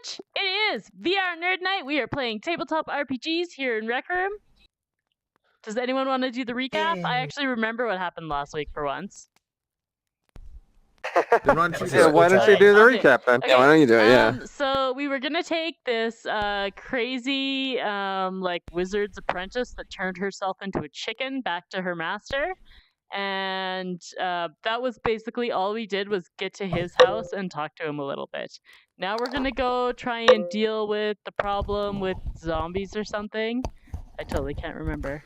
Twitch. It is VR Nerd Night. We are playing tabletop RPGs here in Rec Room. Does anyone want to do the recap? I actually remember what happened last week for once. Why don't you do the recap then? Okay. Yeah, why don't you do it? Yeah. So we were gonna take this crazy like wizard's apprentice that turned herself into a chicken back to her master, and that was basically all we did was get to his house and talk to him a little bit. Now we're gonna go try and deal with the problem with zombies or something. I totally can't remember.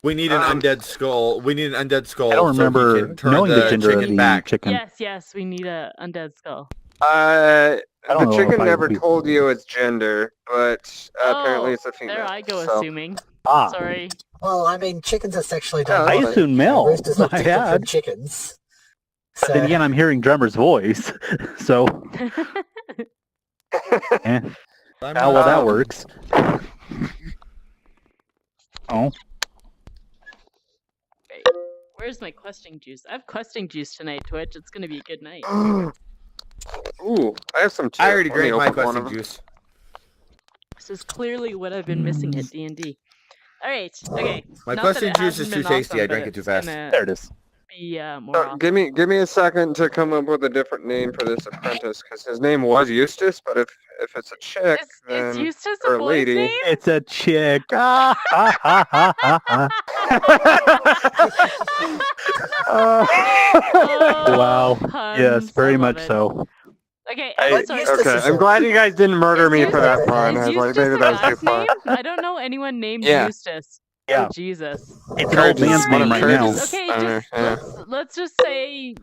We need an undead skull. We need an undead skull. I don't remember so he can turn knowing the gender of chicken the back. chicken. Yes, we need a undead skull. The know chicken if I never would be- told you its gender, but apparently it's a female. There I go, so. assuming. Ah, Sorry. Well, I mean, chickens are sexually Yeah, I dimorphic. assume male. Roosters look I different from had. chickens. But So, then again, I'm hearing Drummer's voice, so how well that works. Oh, Wait, where's my questing juice? I have questing juice tonight, Twitch. It's gonna be a good night. Ooh, I have some too. I already Let me drank my open one questing of them. juice. This is clearly what I've been missing at D&D. Alright, okay. My Not questing that it juice is hasn't too been tasty. awesome, I drank but it too it's fast. gonna there it is. Be more awesome. Give me a second to come up with a different name for this apprentice, because his name was Eustace, but if it's a chick, Is then Eustace or a a boy's lady. name? It's a chick. Ah, ha, ha, ha, ha, ha. Wow. Puns, Yes, very I love much it. so. Okay, Hey, I'm sorry. Eustace okay, is I'm a- glad you guys didn't murder Is me for that Eustace- pun. Is I was like, Eustace maybe a that was too guy's far. name? I don't know anyone named Yeah. Eustace. Yeah. Oh, Jesus. It's an old man's Sorry, name right now. Eustace. Okay, Yeah. let's just say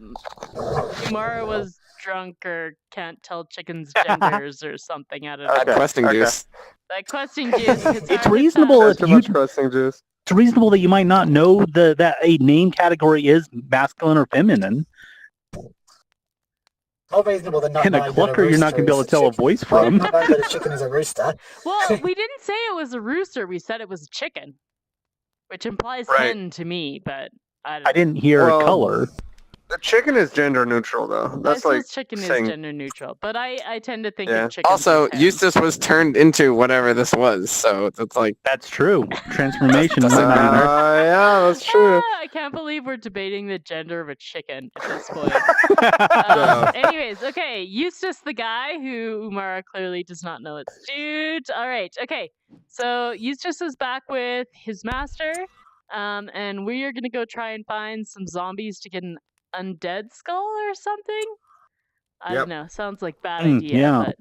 Umara was drunk or can't tell chickens' genders or something. I don't know. Okay, questing okay. juice. That question juice. It's reasonable That's if too you. much questing juice. It's reasonable that you might not know that a name category is masculine or feminine. more reasonable than not And a knowing that clucker, you're not rooster going to be able is to tell a chicken. voice Or from. not knowing that a chicken is a rooster. Well, we didn't say it was a rooster. We said it was a chicken, which implies Right. hen to me. But I don't. I didn't hear Well, color. The chicken is gender neutral, though. That's I like suppose chicken saying- is gender neutral, but I tend to think Yeah. of chicken. Also, Eustace was turned into whatever this was, so it's like That's true. Transformation is Doesn't matter. yeah, that's true. I can't believe we're debating the gender of a chicken at this point. So- Anyways, okay, Eustace the guy who Umara clearly does not know it's dude. All right, okay. So Eustace is back with his master, and we are gonna go try and find some zombies to get an undead skull or something. I Yep. don't know. Sounds like bad Mm, idea, yeah. but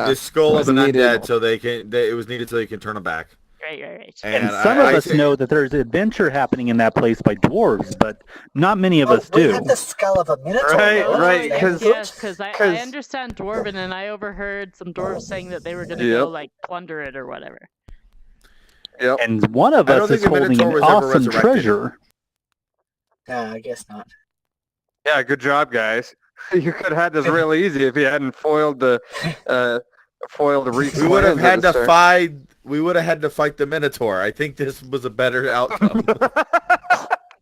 The skull of an wasn't needed. undead, so it was needed so they can turn them back. right. And some of us know that there's adventure happening in that place by dwarves, but not many of us we do. have the skull of a minotaur. Right, though. right, That's 'cause- good. Yes, because I 'cause- understand Dwarven, and I overheard some dwarves saying that they were going to Yep. go, like, plunder it or whatever. Yep. And one of I don't us think is the holding Minotaur an was ever awesome resurrected. treasure. No, I guess not. Yeah, good job, guys. You could have had this real easy if you hadn't foiled the Reek's We would have plans had to at the fight. We would have had to fight the Minotaur. I think this was a better outcome,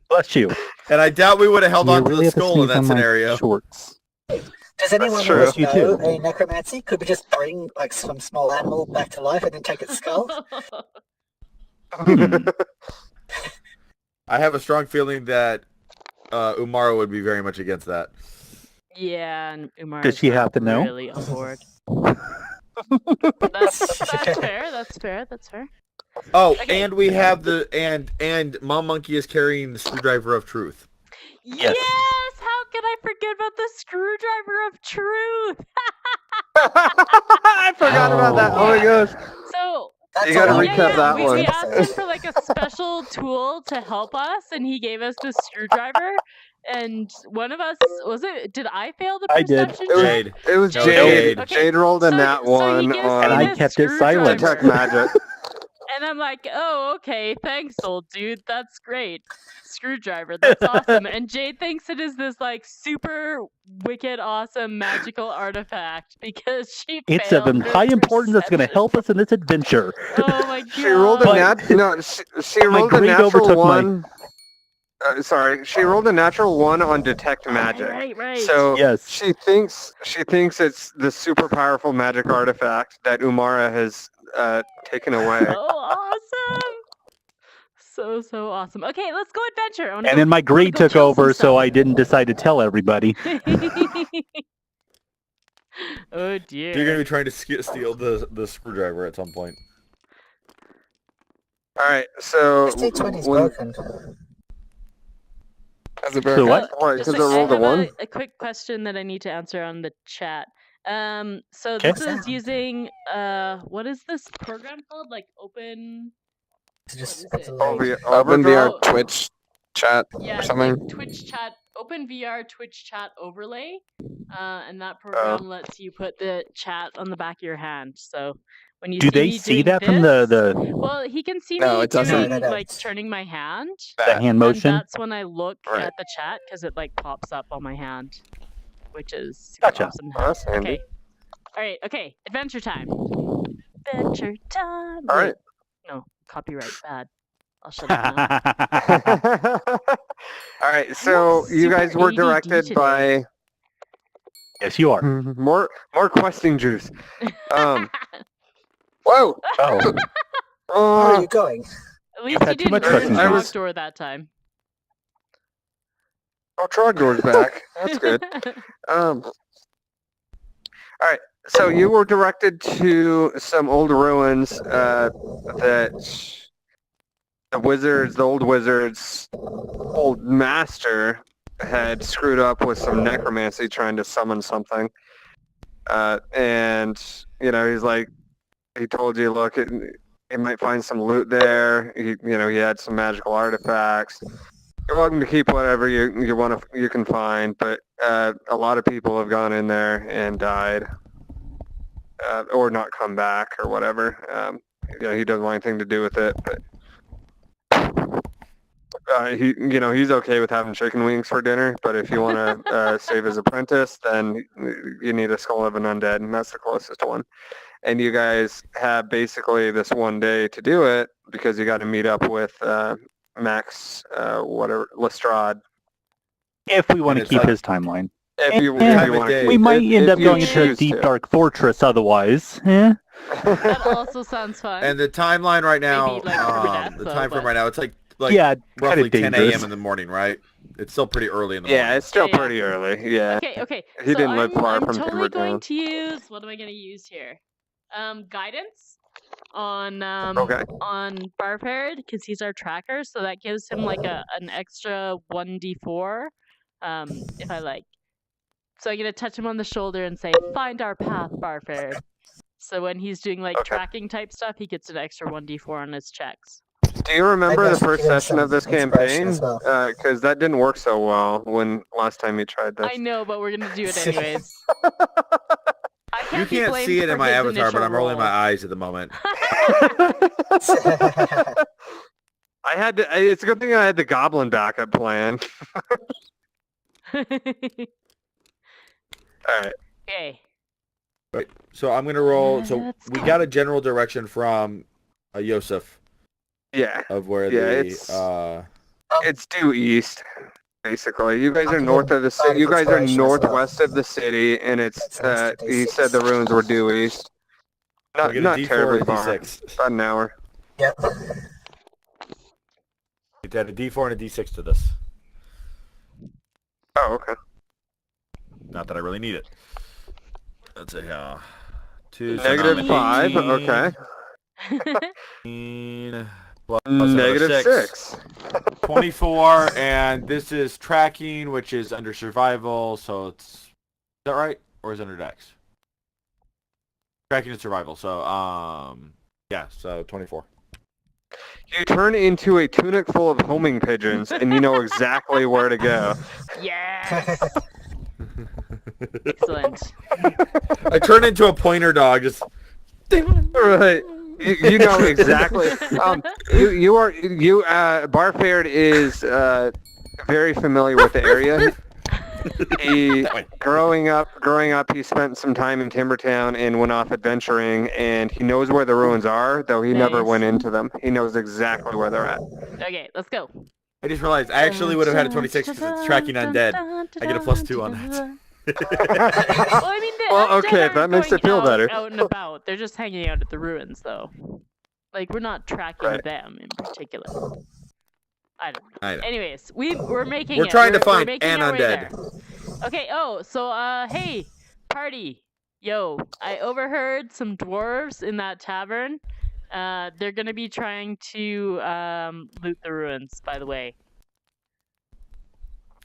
Bless you. and I doubt we would have held You on to really the have to skull in sneeze that on my scenario. Shorts. Does anyone true. else You know too. a necromancy? Could we just bring like some small animal back to life and then take its skull? Hmm. I have a strong feeling that Umara would be very much against that. Yeah, and Umar. Does she have to know? Really on board. That's fair. That's fair. Oh, Okay. and we have and Mom Monkey is carrying the screwdriver of truth. Yes. How could I forget about the screwdriver of truth? I forgot about that. Oh my gosh. So That's You gotta all I recap know. that we one. asked him for like a special tool to help us, and he gave us this screwdriver. And one of us did I fail the I did. perception It was- check? Jade. It was No, Jade. Jade. Jade rolled in that so he one gives on And me I this kept it silent. Detect screwdriver. Magic. And I'm like, oh, okay, thanks, old dude. That's great. Screwdriver, that's awesome. And Jade thinks it is this like super wicked, awesome, magical artifact because she It's failed of her high importance that's going to perception. help us in this adventure. Oh my god. She rolled a But she rolled a greed natural overtook my- one. sorry, she rolled a natural 1 on detect magic. Right. So Yes. she thinks it's the super powerful magic artifact that Umara has taken away. Oh, awesome! So awesome. Okay, let's go adventure. And then my greed took over, so I didn't decide to tell everybody. Oh dear. You're gonna be trying to steal the screwdriver at some point. All right, so ST20's when, broken. As a So what? what? Just Because a- I rolled I a have 1. a quick question that I need to answer on the chat. So Okay. this is using what is this program called? Like open To just What is it? load. Open VR Oh. Twitch chat Yeah, or it's something. like Twitch chat, Open VR Twitch chat overlay, and that program lets you put the chat on the back of your hand. So when you Do see they me see doing that from this, the well, he can see No, me it doesn't. doing No, they like don't. turning my hand, hand and motion? that's when I look Right. at the chat because it like pops up on my hand, which is super Gotcha. awesome. to Oh, have. that's handy. Okay, all right, okay, adventure time. Adventure time. All Wait, right. no, copyright bad. I'll shut up now. All right, so you super guys were ADD directed today. by Yes, you are. more questing juice. Whoa! Oh. Where are Oh, you going? At least you had too much didn't ruin questing juice. Trogdor that time. Trogdor's back. That's good. All right, so you were directed to some old ruins that the old wizard's old master had screwed up with some necromancy trying to summon something. And, he's like, he told you, look, you might find some loot there. He had some magical artifacts. You're welcome to keep whatever you can find, but a lot of people have gone in there and died, or not come back or whatever. He doesn't want anything to do with it, but he's okay with having chicken wings for dinner. But if you want to save his apprentice, then you need a skull of an undead, and that's the closest one. And you guys have basically this one day to do it because you got to meet up with Max, Lestrade. If we want And to it's keep like- his timeline. If you Yeah, want to, We might end up going into a choose deep, to. dark fortress otherwise. Eh? That also sounds fun. And the timeline right now, Maybe, like, Death, the though, time frame but- right now, it's like Yeah, roughly kinda 10 a.m. dangerous. in the morning, right? It's still pretty early in the morning. Yeah, it's still Yeah. pretty early. Yeah. Okay. He so didn't live far I'm from totally going Timbertown. to use. What am I going to use here? Guidance on Okay. on Barfard because he's our tracker, so that gives him like an extra 1d4. If I like. So I'm gonna touch him on the shoulder and say, "Find our path, Barfard." So when he's doing like Okay. tracking type stuff, he gets an extra 1d4 on his checks. Do you remember I the guess first give him session of some this inspiration campaign? as well. Because that didn't work so well when last time you tried this. I know, but we're gonna do it anyways. I You can't be can't blamed see it for in my his avatar, but initial I'm rolling my roll. eyes at the moment. I had to. It's a good thing I had the goblin backup plan. All right. Okay. Right. So I'm gonna roll. So Let's we go. got a general direction from Yosef Yeah. of where Yeah, the it's- It's due east, basically. You guys are Okay. north of the city. You guys are Inspiration as well. northwest of the city, and it's. That's an extra He D6. said the ruins were due east. we Not get a not D4 terribly and a far. D6. About an hour. Yep. You add a D4 and a D6 to this. Oh, okay. Not that I really need it. That's a 2. so now I'm Negative at 5. 18, Okay. 18 plus another Negative 6. 24, and this is tracking, which is under survival, so it's... Is that right? Or is it under dex? Tracking and survival, so, yeah, so 24. You turn into a tunic full of homing pigeons, and you know exactly where to go. Yes. Excellent. I turn into a pointer dog, just... Right. You know exactly. Barfard is very familiar with the area. He growing up, he spent some time in Timbertown and went off adventuring, and he knows where the ruins are, though he never Nice. went into them. He knows exactly where they're at. Okay, let's go. I just realized I actually would have had a 26 because it's tracking undead. I get a +2 on that. Well, I mean, the Well, undead okay, aren't that makes going it feel better. out and about. They're just hanging out at the ruins, though. Like, we're not tracking Right. them in particular. I don't know. I know. Anyways, we're making We're it. trying to We're find making an our way undead. there. Okay, hey, party. Yo, I overheard some dwarves in that tavern. They're gonna be trying to loot the ruins, by the way.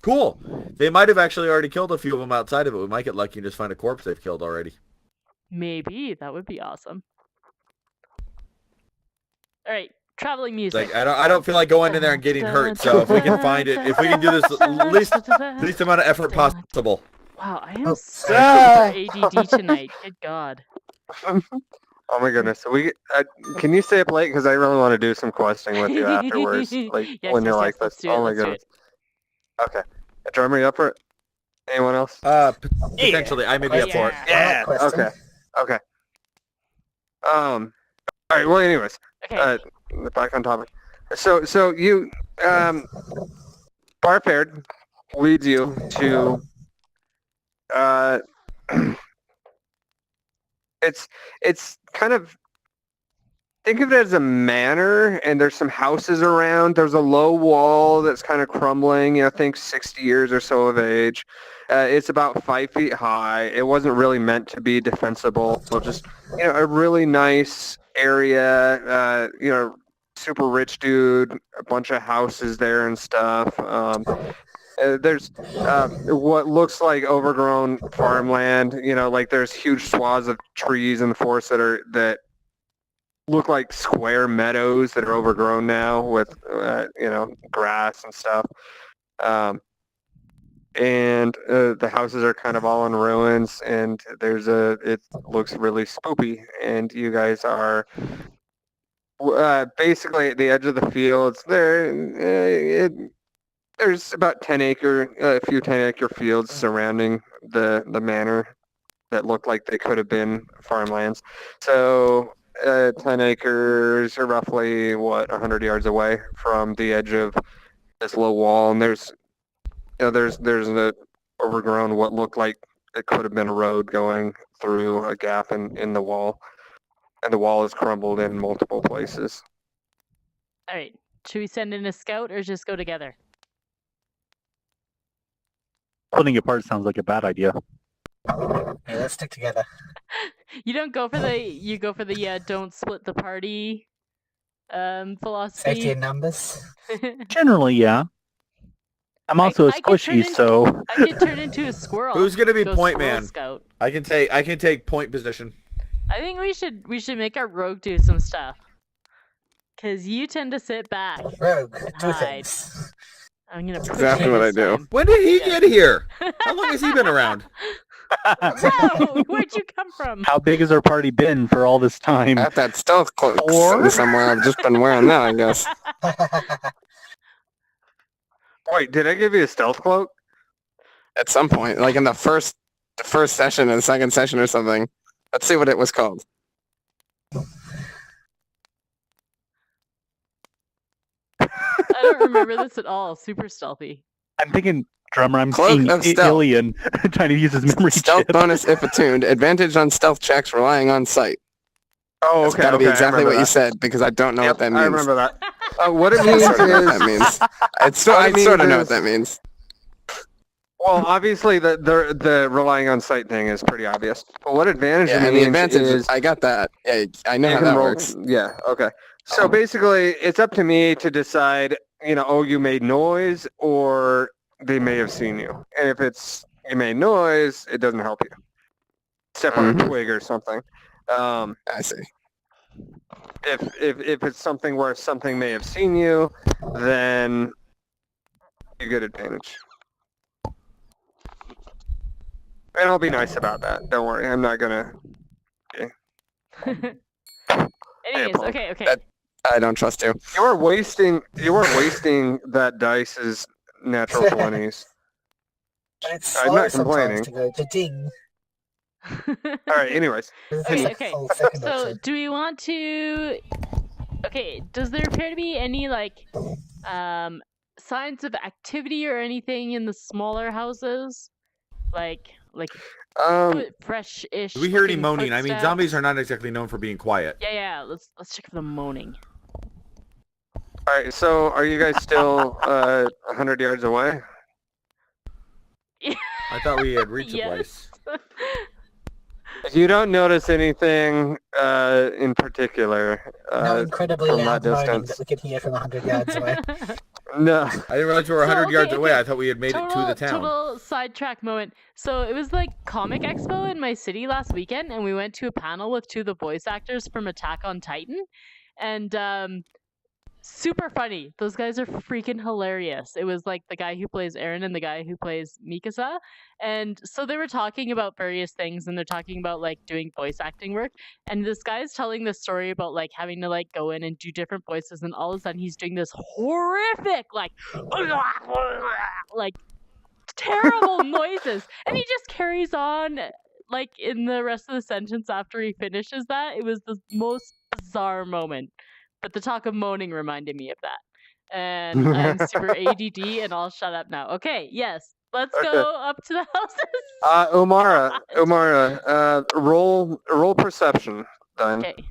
Cool. They might have actually already killed a few of them outside of it. We might get lucky and just find a corpse they've killed already. Maybe, that would be awesome. Alright, traveling It's music. like I don't feel like going in there and getting hurt. So if we can find it, if we can do this least amount of effort possible. Wow, I am Oh. super ADD tonight. Good God. Oh my goodness. Can you stay up late? Because I really want to do some questing with you afterwards. Like Yes, when you're yes, like yes, let's this. do it, Oh my let's do goodness. Okay. Drummer, you up for it? Anyone else? Potentially, I may be up for it. Yeah. Okay. Okay. All right. Well, anyways, Okay. back on topic. So you, Barfaired leads you to, it's kind of, think of it as a manor, and there's some houses around. There's a low wall that's kind of crumbling. I think 60 years or so of age. It's about 5 feet high. It wasn't really meant to be defensible. So just a really nice area. Super rich dude. A bunch of houses there and stuff. There's what looks like overgrown farmland. Like there's huge swaths of trees in the forest that look like square meadows that are overgrown now with grass and stuff. And the houses are kind of all in ruins, and it looks really spoopy. And you guys are basically at the edge of the fields. There's about a few 10-acre fields surrounding the manor that look like they could have been farmlands. So 10 acres are roughly 100 yards away from the edge of this low wall, and there's an overgrown what looked like it could have been a road going through a gap in the wall, and the wall is crumbled in multiple places. Alright. Should we send in a scout or just go together? Putting it apart sounds like a bad idea. Yeah, let's stick together. You go for the don't split the party philosophy. Safety in numbers. Generally, yeah. I'm also a I could turn squishy, into- so I could turn into a squirrel. Who's gonna be Go point squirrel man? Scout. I can take point position. I think we should make our rogue do some stuff. Cause you tend to sit back. Rogue, do Hide. things. I'm gonna push Exactly you what this I do. time. When did he Yeah. get here? How long has he been around? Whoa, where'd you come from? how big has our party been for all this time? Got that stealth cloak Or- sitting somewhere. I've just been wearing that, I guess. Wait, did I give you a stealth cloak? At some point, like in the first session or the second session or something. Let's see what it was called. I don't remember this at all. Super stealthy. I'm thinking, drummer, I'm Cloak seeing of stealth. Alien trying to use his memory Stealth chip. bonus if attuned. Advantage on stealth checks relying on sight. Oh, That's okay. got to be okay, I exactly remember what you that. said because I don't know Yep, what that means. I remember that. What it I means sort of know what is, that means. I What it sort of means know what is- that means. well, obviously the relying on sight thing is pretty obvious. But what advantage Yeah, it and the means advantage is I got that. Yeah, I know you how can that roll. works. Yeah. Okay. So basically, it's up to me to decide. You made noise, or they may have seen you. And if it's you made noise, it doesn't help you. Step on a Mhm. twig or something. I see. If it's something where something may have seen you, then you get advantage. And I'll be nice about that. Don't worry. I'm not gonna. Anyways, Paul. okay. That- I don't trust you. You are wasting that dice's natural 20s. And it's I'm slow not sometimes complaining. to go to ding. All right. Anyways, Okay. Full second or So, two. do we want to? Okay. Does there appear to be any signs of activity or anything in the smaller houses? Like fresh-ish. Do we hear any looking moaning? I mean, footsteps? zombies are not exactly known for being quiet. Yeah. Let's check for the moaning. All right, so are you guys still 100 yards away? I thought we had reached the Yes. place. If you don't notice anything in particular No incredibly from loud that moaning distance, that we could hear from 100 yards away. no. I didn't realize we were 100 yards away. I thought we had made it to the town. Total sidetrack moment. So it was like Comic Expo in my city last weekend, and we went to a panel with 2 of the voice actors from Attack on Titan, and super funny. Those guys are freaking hilarious. It was like the guy who plays Eren and the guy who plays Mikasa, and so they were talking about various things, and they're talking about like doing voice acting work, and this guy's telling this story about like having to like go in and do different voices, and all of a sudden he's doing this horrific like terrible noises, and he just carries on like in the rest of the sentence after he finishes that. It was the most bizarre moment, but the talk of moaning reminded me of that, and I'm super ADD, and I'll shut up now. Okay, yes, let's go up to the houses. Umara, roll perception then. Okay.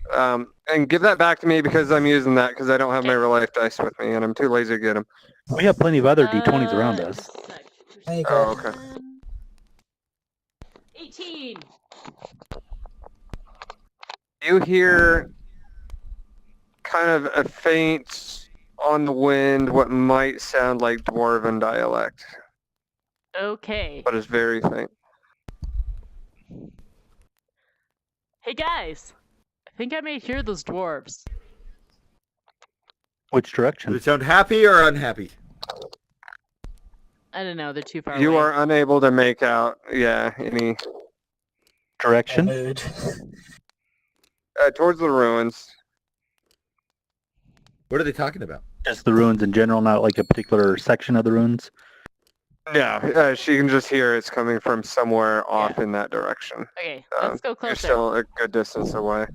And give that back to me because I'm using that because I don't have my real life dice with me and I'm too lazy to get them. We have plenty of other d20s around us. There you Oh, go. okay. 18. You hear kind of a faint on the wind, what might sound like Dwarven dialect, Okay. but it's very faint. Hey guys, I think I may hear those dwarves. Which Does direction? it sound happy or unhappy? I don't know, they're too far You away. are unable to make out, any Direction? Mood. towards the ruins. What are they talking about? Just the ruins in general, not like a particular section of the ruins. No, she can just hear it's coming from somewhere off in that direction. Okay, let's go You're closer. still a good distance away.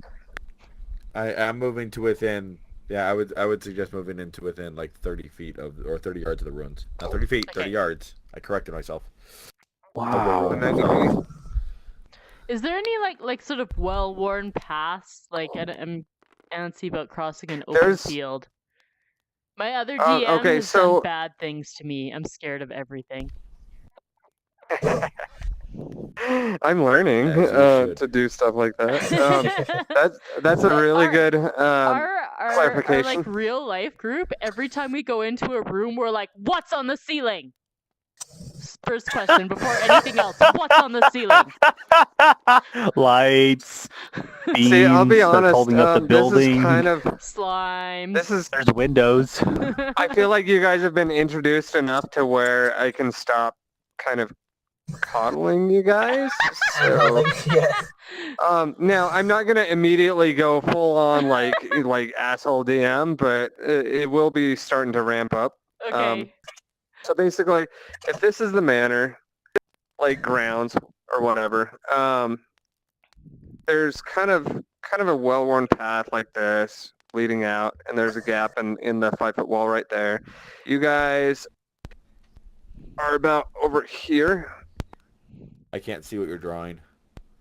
I'm moving to within. Yeah, I would suggest moving into within like 30 feet of or 30 yards of the ruins. Not 30 feet, 30 Okay. yards. I corrected myself. Wow. And then you Is there any like sort of well-worn paths? Like I don't see about crossing an open There's- field. My other DM okay, has so- done bad things to me. I'm scared of everything. I'm learning As you should. to do stuff like that. That's a But really good our clarification. like real life group, every time we go into a room, we're like, "What's on the ceiling?" First question before anything else. What's on the ceiling? Lights, beams, See, I'll be that's honest. holding up the This building. is kind of. Slime. There's windows. I feel like you guys have been introduced enough to where I can stop kind of coddling you guys. So, Yeah. now I'm not gonna immediately go full on like asshole DM, but it will be starting to ramp up. Okay. So basically, if this is the manor, like grounds or whatever, there's kind of a well-worn path like this leading out, and there's a gap in the 5-foot wall right there. You guys are about over here. I can't see what you're drawing.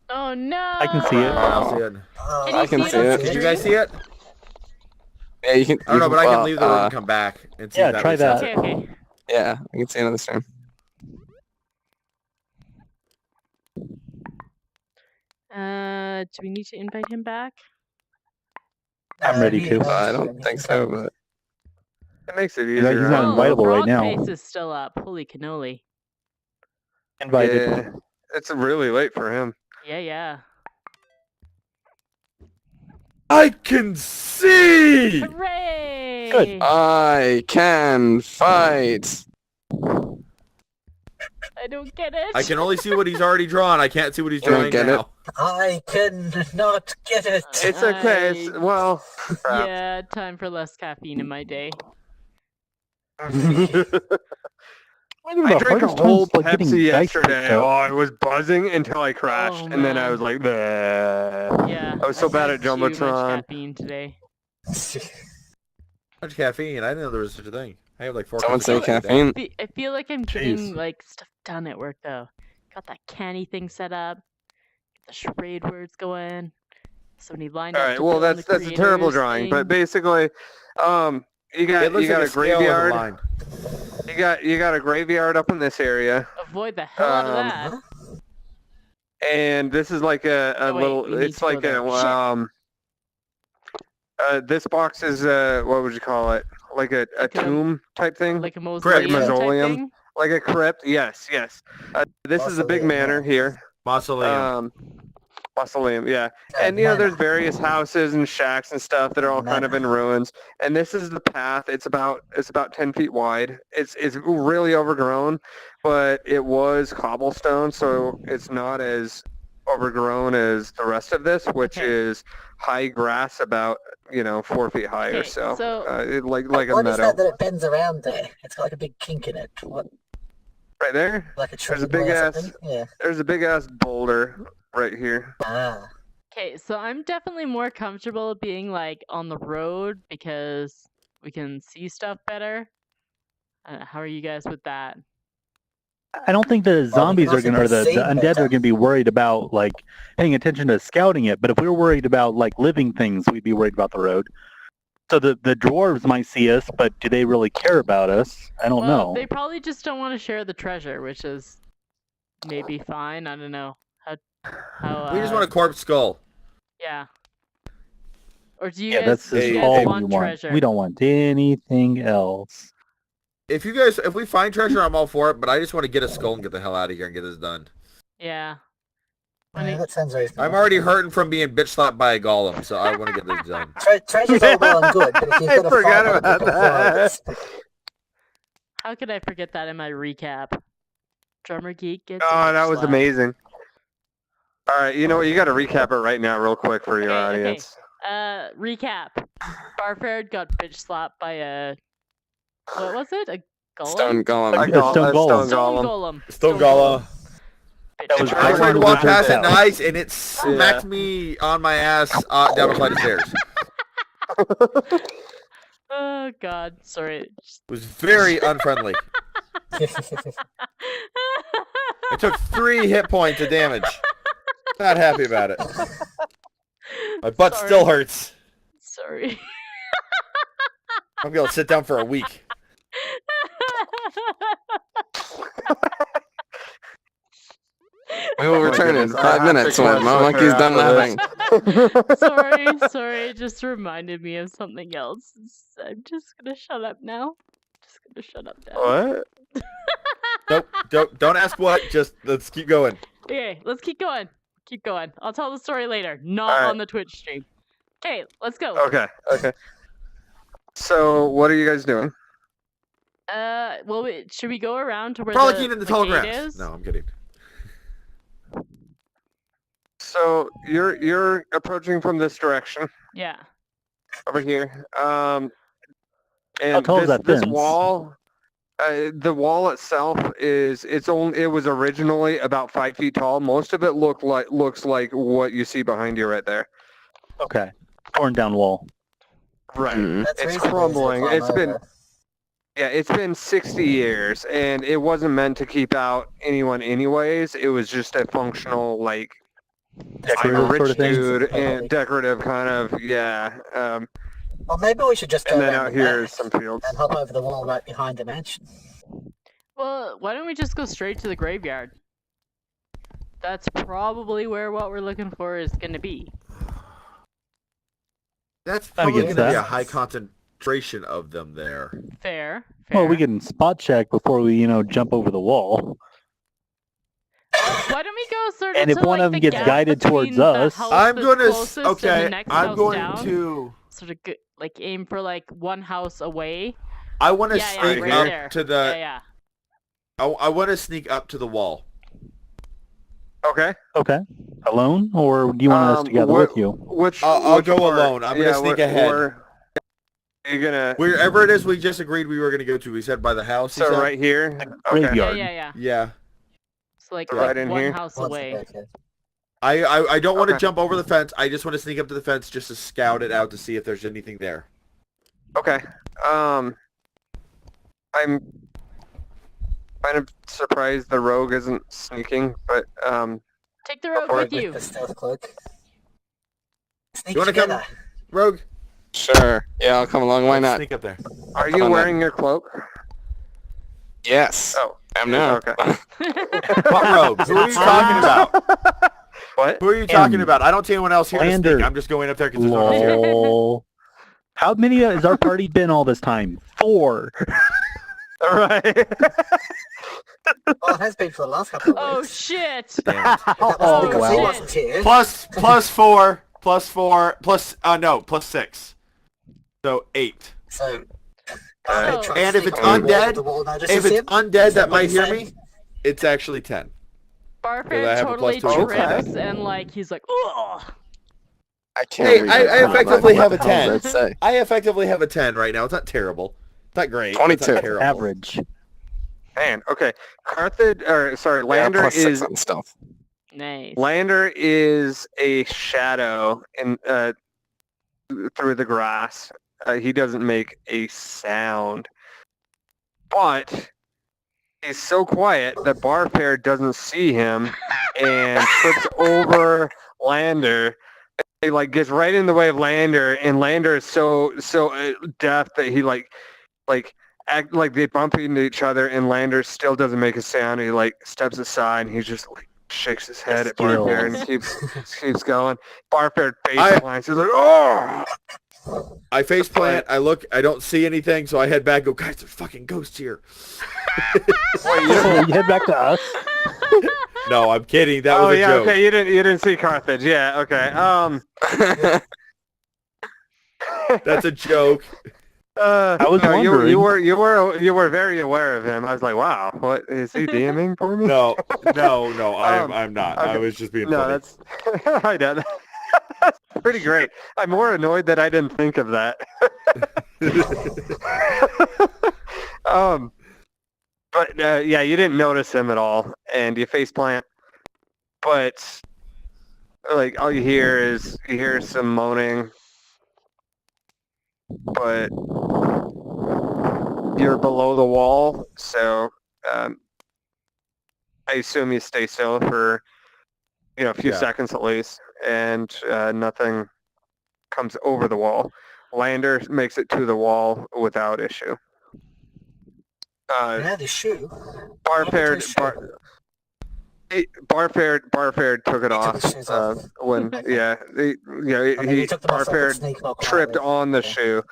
Oh no! I can see it. I'll see it. Oh, Can you I can see see on it. Did you screen? guys see it? Yeah, you can. I don't know, but I can leave the room well, and come back and see Yeah, if that try makes sense. that. Okay. Yeah, I can see it on the stream. Do we need to invite him back? I'm ready to. I don't think so, but It makes it He's not- easier. he's not Oh, invitable right now. Frog Face is still up. Holy cannoli. Invited. Yeah, it's really late for him. Yeah. I can see! Hooray! Good. I can fight. I don't get it. I can only see what he's already drawn. I can't see what he's You don't drawing get it? now. I can not get it. It's okay. It's, well, crap. Yeah, time for less caffeine in my day. I drank a whole Pepsi yesterday. Oh, I was buzzing until I crashed, Oh, and then I man. was like, bleh. Yeah. I was so bad at had too much Jumbotron. caffeine today. How much caffeine? I didn't know there was such a thing. I have like 4 Someone cups say of coffee a day. caffeine. I feel like I'm getting Jeez. like stuff done at work though. Got that canny thing set up. Get the charade words going. Somebody lined All up right. to Well, fill in that's the a terrible creators drawing, but thing. basically, you got It looks like a a scale with a graveyard. line. You got a graveyard up in this area. Avoid the hell out of Um, that. And this is like a Oh, wait, little. we need It's to go like there. this box is what would you call it? Like a Like a- tomb type thing, Like a Correct. mausoleum type Mausoleum. thing. like a crypt. Yes, yes. This is a big Mausoleum, manor yeah. here. Mausoleum. Mausoleum, yeah. And there's various houses and shacks and stuff that are all kind of in ruins. And this is the path. It's about 10 feet wide. It's really overgrown, but it was cobblestone, so it's not as overgrown as the rest of this, which Okay. is high grass about 4 feet high or Okay, so. so- Like a What is meadow. that it bends around there? It's got like a big kink in it. What, Right there. like a tree There's a big or ass- something? Yeah. There's a big ass boulder right here. Ah. Okay, so I'm definitely more comfortable being like on the road because we can see stuff better. How are you guys with that? I don't think the zombies can are going to, or also the see undead better. are going to be worried about like paying attention to scouting it. But if we were worried about like living things, we'd be worried about the road. So the dwarves might see us, but do they really care about us? I don't Well, know. they probably just don't want to share the treasure, which is maybe fine. I don't know. How We just want a corpse skull. yeah. Or do you Yeah, guys, that's do you Hey, guys all we want want. treasure? We don't want anything else. If we find treasure, I'm all for it. But I just want to get a skull and get the hell out of here and get this done. Yeah. When Yeah, it- that sounds reasonable. I'm already hurting from being bitch slapped by a golem, so I want to get this done. Treasure's all well and good, but if you've I got to forgot fight about other that. people, How could I forget that in my recap? Drummer Geek gets. Oh, that was slapped. amazing. All right, you know what? You got to recap it right now, real quick, for your Okay, okay. audience. Recap. Barford got bitch slapped by a. What was it? A golem? Stone golem. A A golem- stone a golem. Stone golem. golem. Stone golem. That was Bitch I right tried on to the walk wizard's past it house. nice, and it smacked me on my ass down a flight of stairs. Oh God, sorry. It was very unfriendly. I took 3 hit points of damage. Not happy about it. My butt Sorry. still hurts. Sorry. I'm going to sit down for a week. We will return in goodness, I 5 have to minutes when quest with her Monkey's done after laughing. sorry. It just reminded me of something else. I'm just gonna shut up now. Just gonna shut up now. What? Nope, don't ask what. Just let's keep going. Okay, let's keep going. Keep going. I'll tell the story later, not Alright. on the Twitch stream. Okay, let's go. Okay, okay. So, what are you guys doing? Well, should we go around to where Frolicking in the tall gate grass. is? No, I'm kidding. So, you're approaching from this direction Yeah. over here. And How tall is that this fence? wall, the wall itself it was originally about 5 feet tall. Most of it looks like what you see behind you right there. Okay. Torn down wall. Right. Mhm. That's It's reasonable to crumbling. climb It's been over. Yeah, it's been 60 years, and it wasn't meant to keep out anyone anyways. It was just a functional, like, I'm a Decorative rich sort of thing. dude Probably. and decorative kind of, yeah. Well, maybe we should just go And then around out the here is back some fields. and hop over the wall right behind the mansion. Well, why don't we just go straight to the graveyard? That's probably where what we're looking for is gonna be. That's Not probably going against to be that. a high concentration of them there. Fair. Well, we can spot check before we, jump over the wall. Why don't we go sort of And if to, one like, of them the gets gap guided towards between the us- house I'm that's gonna closest and the okay. next I'm house going down, to. sort of like aim for like one house away. I want to Yeah, yeah, sneak right up there. to the. Yeah. I want to sneak up to the wall. Okay. Okay. Alone, or do you want us together with you? I'll which go part? alone. I'm gonna sneak ahead. You're gonna... Wherever it is, we just agreed we were going to go to. We said by the house. you So said? right here? Okay. Graveyard. Yeah. Yeah. So like, Right like in one here? house Once away. we're back here. I don't want to Okay. jump over the fence. I just want to sneak up to the fence just to scout it out to see if there's anything there. Okay. I'm kind of surprised the rogue isn't sneaking, but Take the rogue Before with you. The stealth cloak. Sneak You want to come, together. Rogue? Sure. Yeah, I'll come along. Why Let's not? Sneak up there. are Come you on, wearing your cloak? Yes. Oh, I'm now. okay. What Rogue? Who are you talking about? What? Who are you talking Him. about? I don't see anyone else here to Lander. sneak. I'm just going up there because there's no one else here. Lol. How many has our party been all this time? 4. All right. Well, it has been for the last couple of Oh weeks. shit! Damn it. That was Oh, because he well. wasn't here. Plus 4, plus 6. So 8. So, Oh. try to And if sneak it's on the wall, undead, the wall notices If it's him. undead Is that what might you're hear me, saying? it's actually 10. I Barfair have a totally plus 2 against trips undead. and like he's like, oh. I can't Hey, read I that. effectively have a What the hell 10. does that say? I effectively have a 10 right now. It's not terrible. It's not great. but It's 22. not terrible. Average. Man, okay. Lander plus 6 is on stealth. Nice. Lander is a shadow in through the grass. He doesn't make a sound, but he's so quiet that Barfair doesn't see him and trips over Lander. He like gets right in the way of Lander, and Lander is so deaf that he like act like they bump into each other, and Lander still doesn't make a sound. He like steps aside, and he just like shakes his head at Barfair and keeps going. Barfair face plants. He's like, oh! I face plant. I look. I don't see anything, so I head back. Go, guys. There's fucking ghosts here. Oh, you head back to us? No, I'm kidding. That Oh was a yeah, joke. okay. You didn't see Carthage. Yeah, okay. That's a joke. I was no, wondering. you were very aware of him. I was like, wow, what is he DMing for me? No. I'm not. okay. I was just being No, funny. that's I did. That's pretty great. I'm more annoyed that I didn't think of that. But yeah, you didn't notice him at all, and you face plant. But like all you hear some moaning, but you're below the wall, so I assume you stay still for a few Yeah. seconds at least, and nothing comes over the wall. Lander makes it to the wall without issue. Now the shoe. Barfair took it He off took his shoes off. when Okay. he He took them off so I could sneak them up tripped quietly. on the Okay. shoe,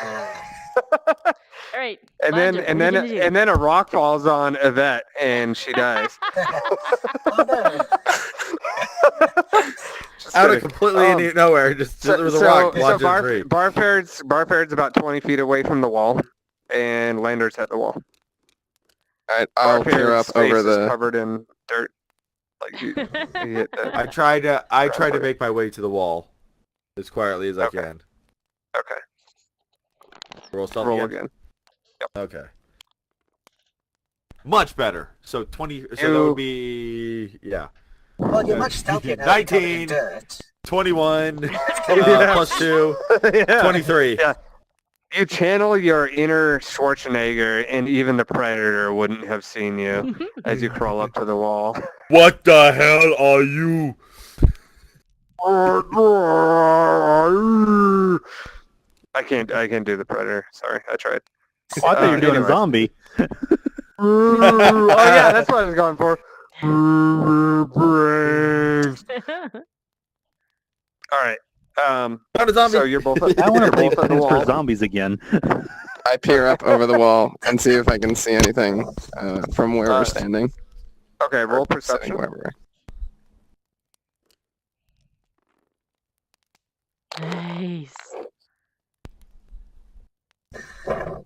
All right. and Lander, what are you gonna do? then a rock falls on Yvette and she dies. Oh no. Just Out of kidding. completely nowhere, just there was a rock lodged in a tree. Barfaird's about 20 feet away and Lander's at the wall. Alright, I'll peer up Barfaird's face over is the... covered in dirt. Like he hit the... I tried to make my way to the wall as quietly as I Okay. can. Okay. Roll stealth Roll again? again. Okay. Much better. So 20. So that would be Well, you're much stealthier now. 19. 19. Dirt. 21 Yeah. plus 2, Yeah. 23. Yeah. You channel your inner Schwarzenegger, and even the Predator wouldn't have seen you as you crawl up to the wall. What the hell are you? I can't do the Predator. Sorry, I tried. Oh, I thought you were doing anyway. a zombie. Oh yeah, that's what I was going for. Brains. All right. Found a zombie. So you're both. I want to play both at the Plants for wall. Zombies again. I peer up over the wall and see if I can see anything from where we're standing. Okay, roll Sitting perception. wherever. Nice. What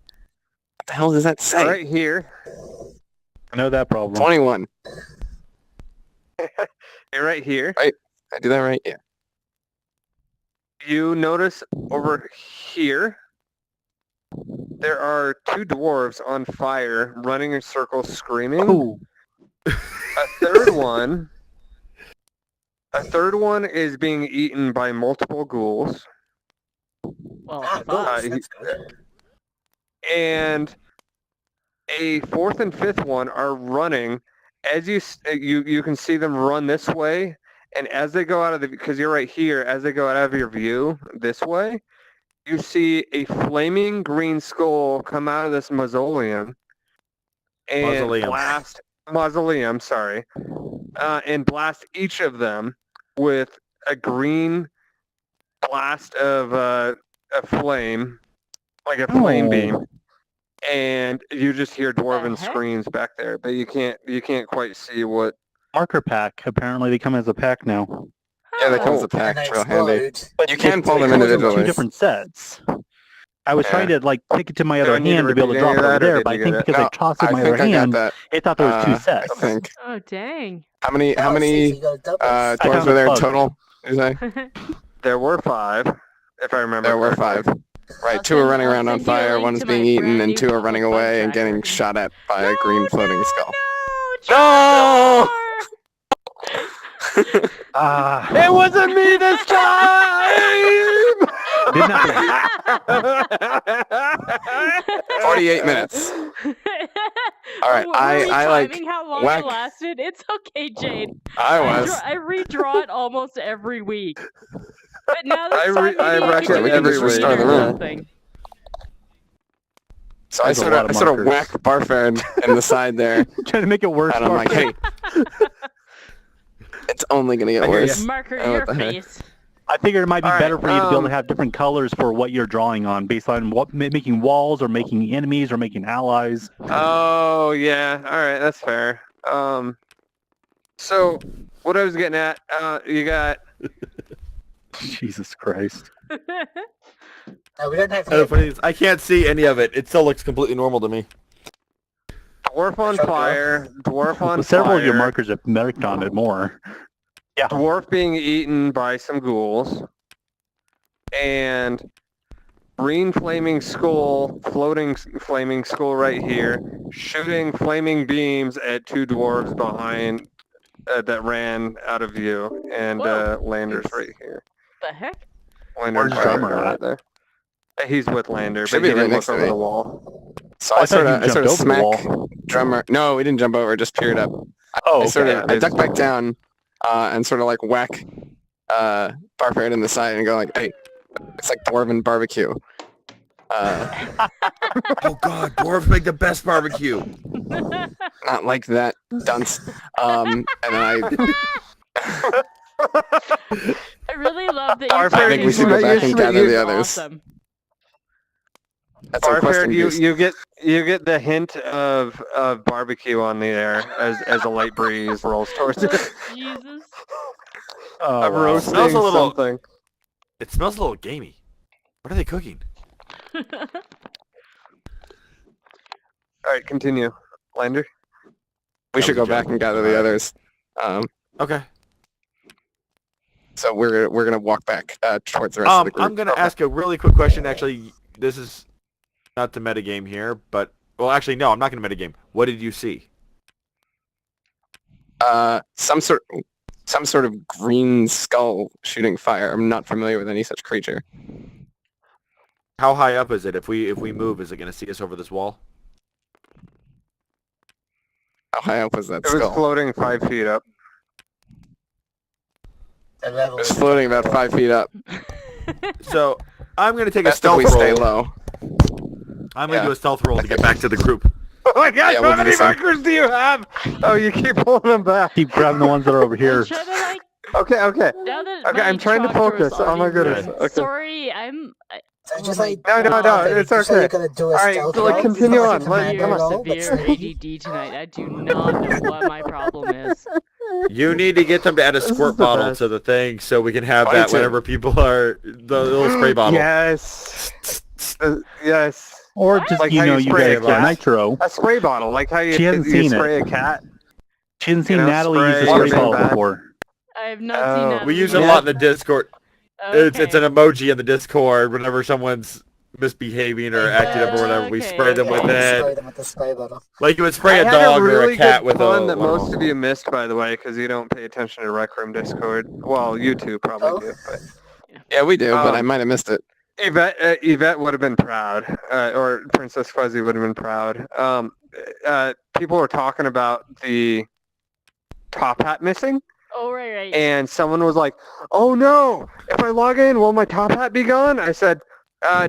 the hell does that say? Right here. I know that problem. 21. You're right here. I do that right? Yeah. You notice over here there are two dwarves on fire running in circles screaming. Oh, A third one is being eaten by multiple ghouls. Well, Ah, fuck. nice. That's good. And a fourth and fifth one are running. As you can see them run this way, and as they go out of the, because you're right here, as they go out of your view this way, you see a flaming green skull come out of this mausoleum and mausoleum, sorry, and blast each of them with a green blast of a flame, like a flame beam. And you just hear dwarven screams back there, but you can't quite see what. Marker pack. Apparently they come as a pack now. Yeah, they come as a And pack. they It's real handy. explode. But You can pull it them comes in individually. two different sets. I was trying to like pick it to my Do other I need to hand to be able to repeat drop any it of over that, or there, did but I you think get it? because I No, tossed it I in my think other I got hand, that. it thought there was two I sets. think. Oh dang. How many Oh, so many you got doubles. I dwarves found were a there bug. total? You say? There were 5, if I remember. There were correctly. 5. Right, I'll 2 are send- running I'll around on send you a fire, link one is to being my eaten, brand and new 2 are running public bug away and tracker. getting shot at by a green floating skull. No! Ah, It wasn't me this time. did not. 48 minutes. All right, Were we I like timing how long whack. it lasted? It's okay, Jade. I was. I redraw it almost every week. But now I this re- time I maybe I wreck can it do it every in week. green Restart the or room. something. So There's a lot of I sort of markers. whacked Barford in the side there, Trying to make it worse. and I'm like, hey, it's only gonna get I hear ya. worse. Marker Oh, your what the heck. face. I figure it might be All right, better for you to be able to have different colors for what you're drawing on, based on what making walls or making enemies or making allies. Oh yeah, all right, that's fair. So what I was getting at, you got Jesus Christ. No, we don't have The funny thing is, I can't see any of it. It still looks completely normal to me. dwarf on fire, dwarf on Several of your fire, markers have marked on it more. dwarf being eaten by some ghouls, and green flaming skull, floating flaming skull right here, shooting flaming beams at 2 dwarves behind that ran out of view, and Whoa. Lander's right here. The heck? Lander's Where's Drummer right at? there. He's with Lander, Should but be he right didn't next look to over me. the wall. So I I thought sort you of jumped over the smack wall. Drummer. No, we didn't jump over. Just peered up. Oh, I sort okay. of I duck back down, and sort of like whack Barford in the side and go like, hey, it's like dwarven barbecue. Oh god, dwarves make the best barbecue. Not like that, dunce. And then I I really love that I you think we should go back and gather the others. Awesome. that's a question. you get the hint of barbecue on the air as a light breeze rolls towards it. Jesus. Oh, I'm wow. roasting Smells a little- something. It smells a little gamey. What are they cooking? All right, continue, Lander. We That should was go a back joke. and gather the others. Okay. So we're gonna walk back towards the rest of the group. I'm gonna ask a really quick question. Actually, this is not the metagame here, but well, actually, no, I'm not gonna metagame. What did you see? Some sort of green skull shooting fire. I'm not familiar with any such creature. How high up is it? If we move, is it gonna see us over this wall? How high up was that It was skull? floating 5 feet up. The level It was floating about 5 feet up. So I'm gonna take a Best if stealth we roll. stay low. I'm gonna Yeah. do a stealth roll to get back to the group. Oh my gosh, Yeah, we'll how do many the same. markers do you have? Oh, you keep pulling them back. Keep grabbing the ones that are over I'm here. trying to like Okay. now that Okay, my I'm trying to chalk drawer's focus. Oh my already goodness. ruined. Okay. Sorry, So just like No, it's so okay. you're gonna do a Alright, stealth so, like, roll? continue Not on. a commando Come on. roll, but severe still- ADD tonight. I do not know what my problem is. You need to get them to add a This is squirt the bottle best. to the thing so we can have Me that too. whenever people are the little spray bottle. Yes. Yes. Or What? just, Like you how know, you you spray guys a get cat. nitro. A spray bottle, like how you, She hasn't you seen spray it. a cat. She hasn't seen You know, Natalie use a spray spray everything bottle back. before. I have not Oh. seen that. We use it a Yeah. lot in the Discord. It's an Okay. emoji in the Discord whenever someone's misbehaving or acting up or whatever. We spray them with Spray it. them with the spray bottle. Like you would spray a I had dog or really a cat good with fun a that one most of of you missed, by the way, because you don't pay attention to Rec Room Discord. Well, you two probably Oh. do. But Yeah, we do, but I Um, might have missed it. Yvette would have been proud, or Princess Fuzzy would have been proud. people were talking about the top hat missing, Oh, right. and someone was like, "Oh no! If I log in, will my top hat be gone?" I said,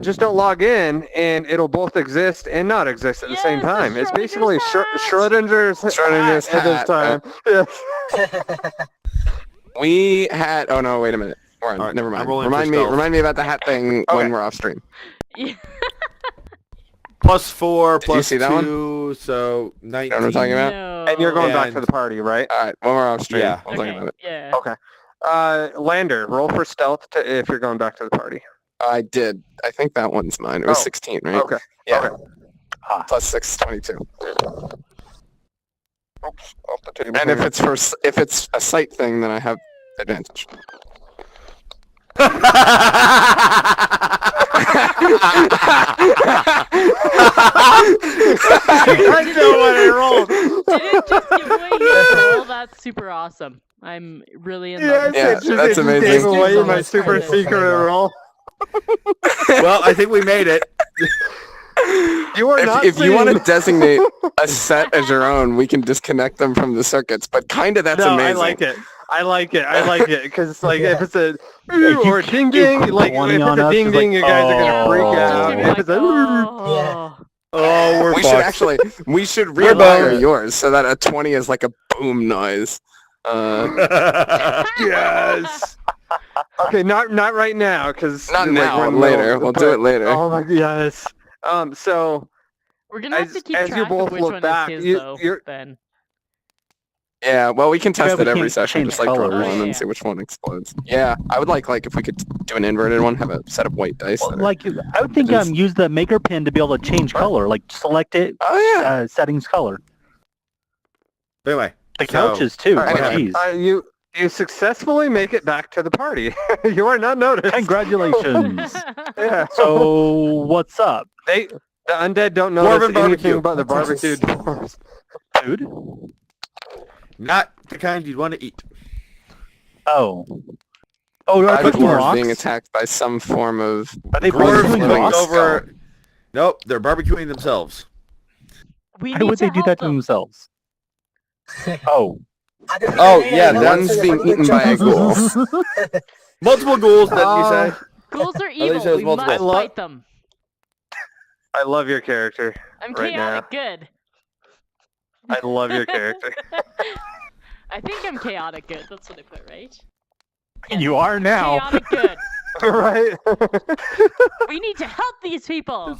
"Just don't log in, and it'll both exist and not exist at the same Yes, the time." It's Schrodinger's basically hat! Schrodinger's hat at this time. Yes. We had. Oh no! Wait a minute. Warren, All right, never I'm mind. rolling for Remind me. stealth. Remind me about the hat thing Okay. when we're off stream. Yeah. you +4, plus see that one? 2, so 19. You know what I'm talking about? No. And you're going back And- to the party, right? All right. When we're off stream, Yeah. we'll talk Okay, about it. yeah. Okay. Lander, roll for stealth if you're going back to the party. I did. I think that one's mine. It was Oh, 16, right? Okay. Yeah. Okay. Plus 6, 22. Oops. Off the table. And if it's a sight thing, then I have advantage. I know what I rolled. Didn't just give away your roll. That's super awesome. I'm really in love Yes, with Yeah, it this. just, that's it just amazing. gave away It's my almost super kind of secret funny. roll. Well, I think we made it. You are not If you want to seeing- designate a set as your own, we can disconnect them from the circuits. But kind of that's no, amazing. I like it. I like it because like if it's a you or keep ding ding, like if pointing it's on a us, ding it's ding, like, you guys are gonna oh. freak Just out. gonna be If like, it's a oh. Oh, we're we should actually we should rewire yours so that a 20 is like a boom noise. yes. Okay, not right now because Not now, later. We'll do it later. Oh my yes. So We're gonna have to keep as you track both of which look one back, is his, you- though, you're- then. Yeah, well, we can test we it every can't session, change just like draw colors. one Oh, and yeah. see which one explodes. Yeah, I would like if we could do an inverted one, have a set of white dice. Well, that are- like I would think It is- use the maker pin to be able to change color, like select it, oh yeah, settings color. Anyway, The So- couches too. All right, Jeez. you successfully make it back to the party. You are not noticed. Congratulations. Yeah. So what's up, The undead don't notice Dwarven anything barbecue. but the What's this? barbecued dwarves. dude? not the kind you'd want to eat. Oh. Oh, are five cooking dwarves rocks? being attacked by some form of. Are they Dwarves barbecuing living rocks? over- Nope, they're barbecuing themselves. We Why need would to they do help that to them. themselves? Oh. Oh, yeah, one's being eaten by a ghoul. Multiple ghouls, didn't you say? Ghouls are least evil. there's We multiple. must fight them. I love your character. I'm Right chaotic good. I love your character. I think I'm chaotic good. That's what I put, right? You are now. Chaotic good. Right? We need to help these people.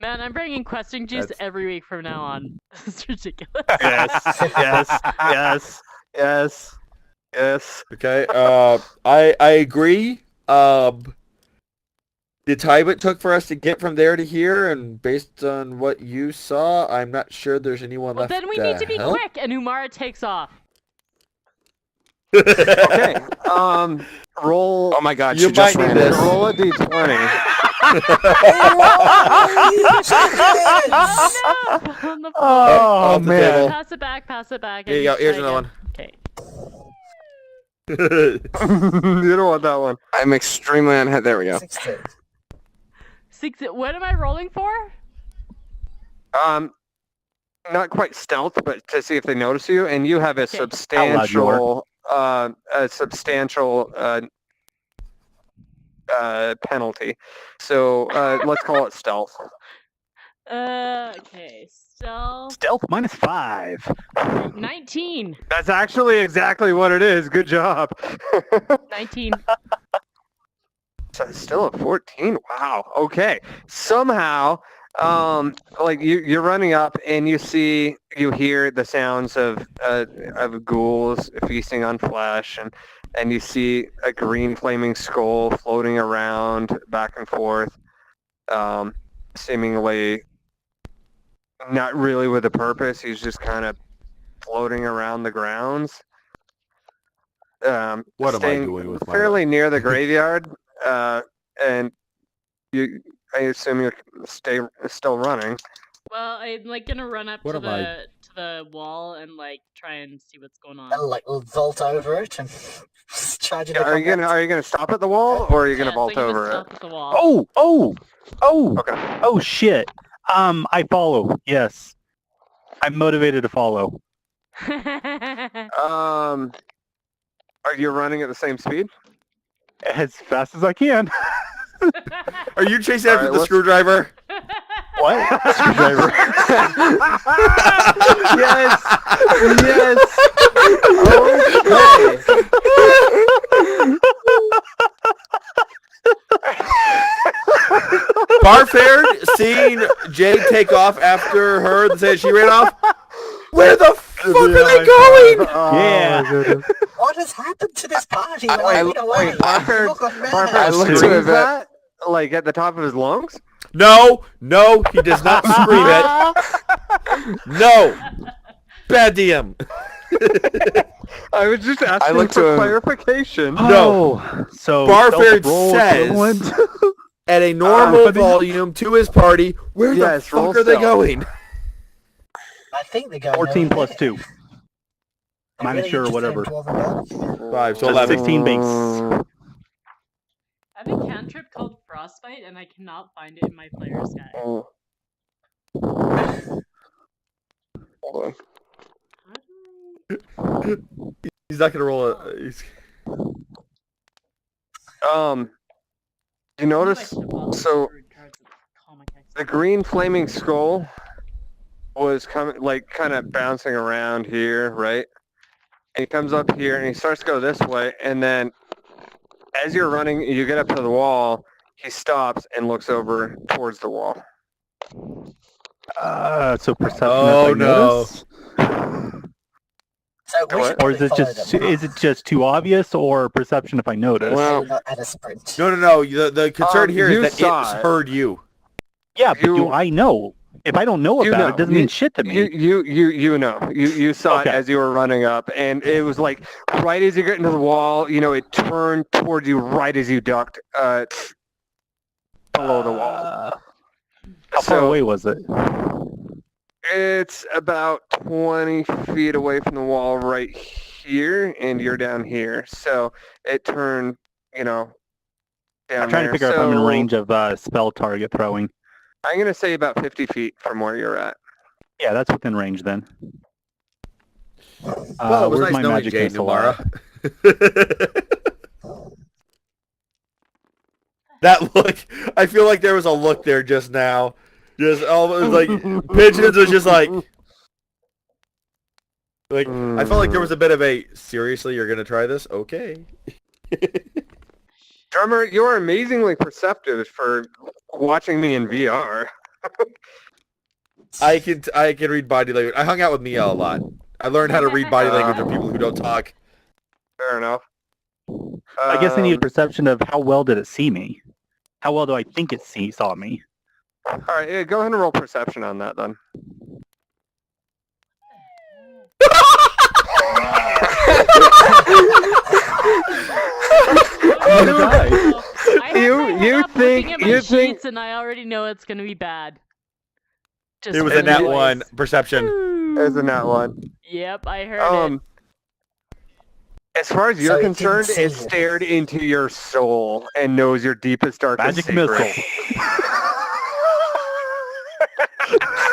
Man, I'm bringing questing juice That's- every week from now on. This is ridiculous. yes. Yes. Yes. Yes. Yes. Okay, I agree. The time it took for us to get from there to here, and based on what you saw, I'm not sure there's anyone Well, left then we need to be help. quick, and Umara takes off. Okay. Roll. Oh my God, You she just might ran need in. this. Roll a d20. Oh, no! On the floor. Oh off the man. table. Pass it back, pass it back. Here you and go. try Here's another again. one. Okay. You don't want that one. I'm extremely unhappy. There we go. 16. What am I rolling for? Not quite stealth, but to see if they notice you, and you have a Okay. substantial, penalty. So let's call it stealth. Okay. Stealth. Stealth -5. 19. That's actually exactly what it is. Good job. 19. So it's still a 14. Wow. Okay. Somehow, like you're running up and you hear the sounds of ghouls feasting on flesh, and you see a green flaming skull floating around back and forth, seemingly not really with a purpose. He's just kind of floating around the grounds. What am I staying doing with my fairly near the graveyard, and I assume you're still running. Well, I'm like gonna run up What to am I- the wall and like try and see what's going on. I'll like vault over it and charge it. Are you gonna stop at the wall, or are you gonna Yeah, vault so you over just it? stop at the wall. Oh. Okay. Oh shit. I follow. Yes. I'm motivated to follow. Are you running at the same speed? As fast as I can. Are you chasing after Alright, the let's- screwdriver? What? Screwdriver. Yes. Yes. Barfared seeing Jade take off after her and say she ran off. Where the fuck are they going? Yeah. What has happened to this party? I- Why I- are we away? wait, I heard- Look, I'm mad. I looked to Screams it that. that, like at the top of his lungs. No, he does not scream it. No. Bad DM. I was just asking looked for to him. clarification. No. Oh, so Barfared self-roll says- equivalent? At a normal but then- volume to his party, where Yes, the roll fuck are they stealth. going? I think they're going 14 over plus there. 2. I'm Minus really your interested in whatever. Dwarven Ball. 5, so That's 11. 16 base. I have a cantrip called Frostbite, and I cannot find it in my player's guide. Oh. Hold on. How do He's not gonna roll a. He's... You notice? So the I... green flaming skull was coming, like, kind of bouncing around here, right? And he comes up here and he starts to go this way, and then as you're running, you get up to the wall. He stops and looks over towards the wall. So perception Oh, if I no. notice? So we should Or is probably it follow them. just too obvious, or perception if I notice? Well, Not at a sprint. No. The concern here you is that saw it's it. heard you. Yeah, but do you- I know? If I don't know You about know. it, it doesn't You- mean shit to me. You know. You saw Okay. it as you were running up, and it was like right as you get into the wall, you know, it turned towards you right as you ducked below the wall. How far So- away was it? It's about 20 feet away from the wall right here, and you're down here. So it turned, you know, down I'm trying there. to figure out if I'm in So range of spell target throwing. I'm going to say about 50 feet from where you're at. Yeah, that's within range then. Well, it was where's nice my knowing magic Jade missile at? Namara. That look, I feel like there was a look there just now. Just almost like Pigeons was just like I felt like there was a bit of a seriously, you're gonna try this? Okay. Drummer, you're amazingly perceptive for watching me in VR. I can read body language. I hung out with Mia a lot. I learned how to read body language of people who don't talk. Fair enough. I guess I need a Um, perception of how well did it see me? How well do I think it saw me? All right, yeah, go ahead and roll perception on that then. I have You- my head you up think- looking at my you think- sheets, and I already know it's gonna be bad. Just It was from a nat the one voice. perception. There's a nat one. Yep, I heard it. As far as So you're it didn't concerned, see it you. stared into your soul and knows your deepest, darkest Magic secret. missile.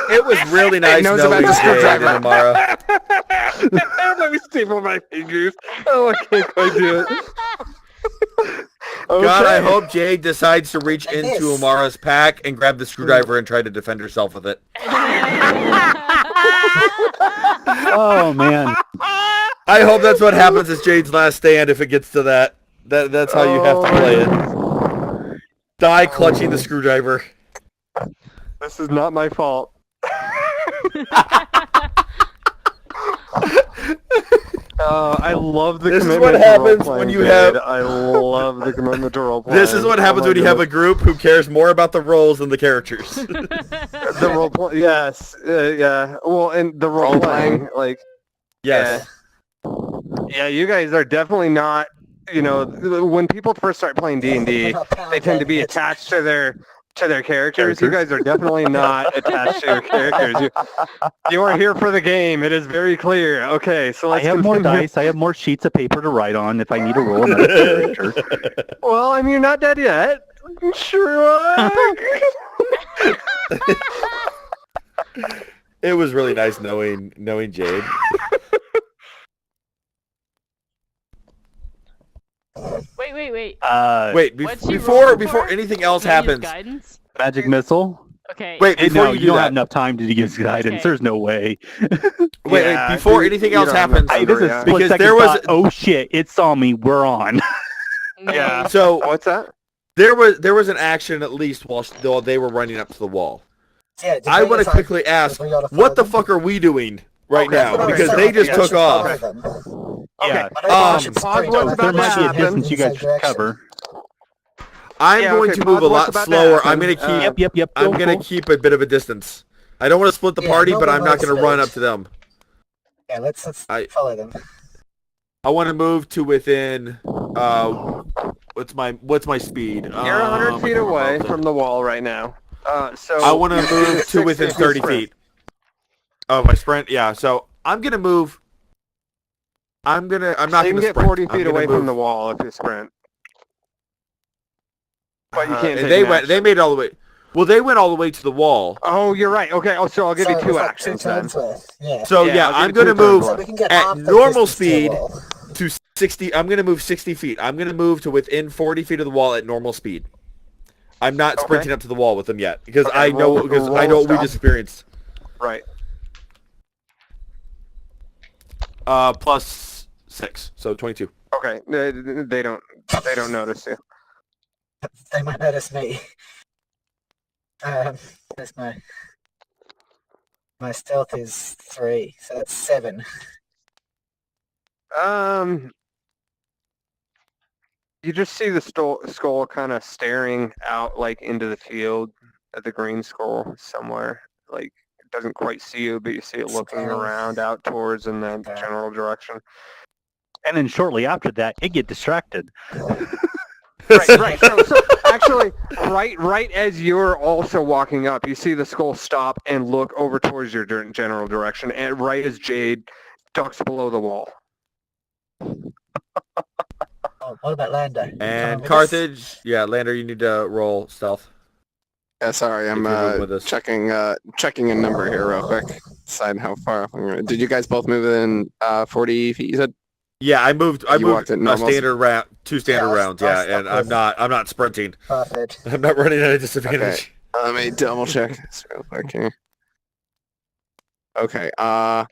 It was really nice knows knowing about the Jade screwdriver. and Amara. Let me staple my fingers. Oh, I can't quite do it. God, I Okay. hope Jade decides to reach Like into this. Amara's pack and grab the screwdriver and try to defend herself with it. Oh man. I hope that's what happens as Jade's last stand if it gets to that. That's how you have to play it. Die clutching the screwdriver. This is not my fault. I love the This is commitment what to happens role-playing, when you Jade. have- I love the commitment to role playing. This is what happens when you have a group who cares more about the roles than the characters. the role play. Yes, yeah. Well, and the role playing, like, Yes. yeah, you guys are definitely not. You know, when people first start playing D&D, they tend to be attached to their characters. You guys are definitely not attached to your characters. You are here for the game. It is very clear. Okay, so I let's have more continue. dice. I have more sheets of paper to write on if I need to roll another character. Well, I mean, you're not dead yet. Sure. It was really nice knowing Jade. Wait. Wait, What'd she roll before for? anything else Can I use happens. guidance? Magic missile. Okay. Wait, Hey, before no, you you don't do have that. enough time to use guidance. Okay. There's no way. Wait, Yeah, before you- anything you else don't have enough happens. Hey, time to this is react. split Because second there was- thought. Oh shit! It saw me. We're on. Yeah. So What's that? there was an action at least while they were running up to the wall. Yeah, did I we want to decide quickly ask, if we gotta follow what the them? fuck are we doing right Okay, now? okay, Because so they just yeah, took should follow off. them. Yeah. I don't think we should pause sprint. what's I about There think we might to be a should head happen. distance you inside guys should direction. cover. I'm Yeah, going okay, to move a pause, lot what's about to slower. I'm happen? going to keep. Yep. I'm Go going to cool. keep a bit of a distance. I don't want to split the Yeah, party, but normal I'm not going to run speed. up to them. Yeah, let's I- follow them. I want to move to within. What's my speed? You're 100 feet away from the wall right now. So I want to you move do to 60 within feet 30 sprint. feet. Oh, my sprint. Yeah. So I'm gonna move. I'm not So you gonna can get sprint. 40 I'm feet gonna away from move. the wall if you sprint. But you can't and take they an went. They action. made it all the way. Well, they went all the way to the wall. Oh, you're right. Okay. Oh, so I'll give you So two it's like actions two then. turns worth. Yeah. So Yeah, yeah, I'll I'm give you gonna two turns move So worth. we can get at half the normal distance to the speed wall. to 60. I'm gonna move 60 feet. I'm gonna move to within 40 feet of the wall at normal speed. I'm not Okay. sprinting up to the wall with them yet because Okay, I know roll what we stop. just experienced. Right. Plus 6, so 22. Okay. They don't notice you. They might notice me. That's my stealth is 3, so that's 7. You just see the skull kind of staring out like into the field at the green skull somewhere. Like it doesn't quite see you, but you see it looking Scary. around out towards in that Okay. general direction. And then shortly after that, it get distracted. Right. So actually, right as you're also walking up, you see the skull stop and look over towards your general direction, and right as Jade ducks below the wall. Oh, what about Lando? And Coming with us? Carthage, yeah, Lander, you need to roll stealth. Yeah, sorry, I'm If you're moving with us. checking a number here real quick. Decide how far up I'm gonna. Did you guys both move within 40 feet? You said. Yeah, I moved You walked at a normal standard round, 2 standard Yeah, I rounds, stuck and with- I'm not sprinting. Perfect. I'm not running at a disadvantage. Let me double check this real quick here. Okay. Yeah.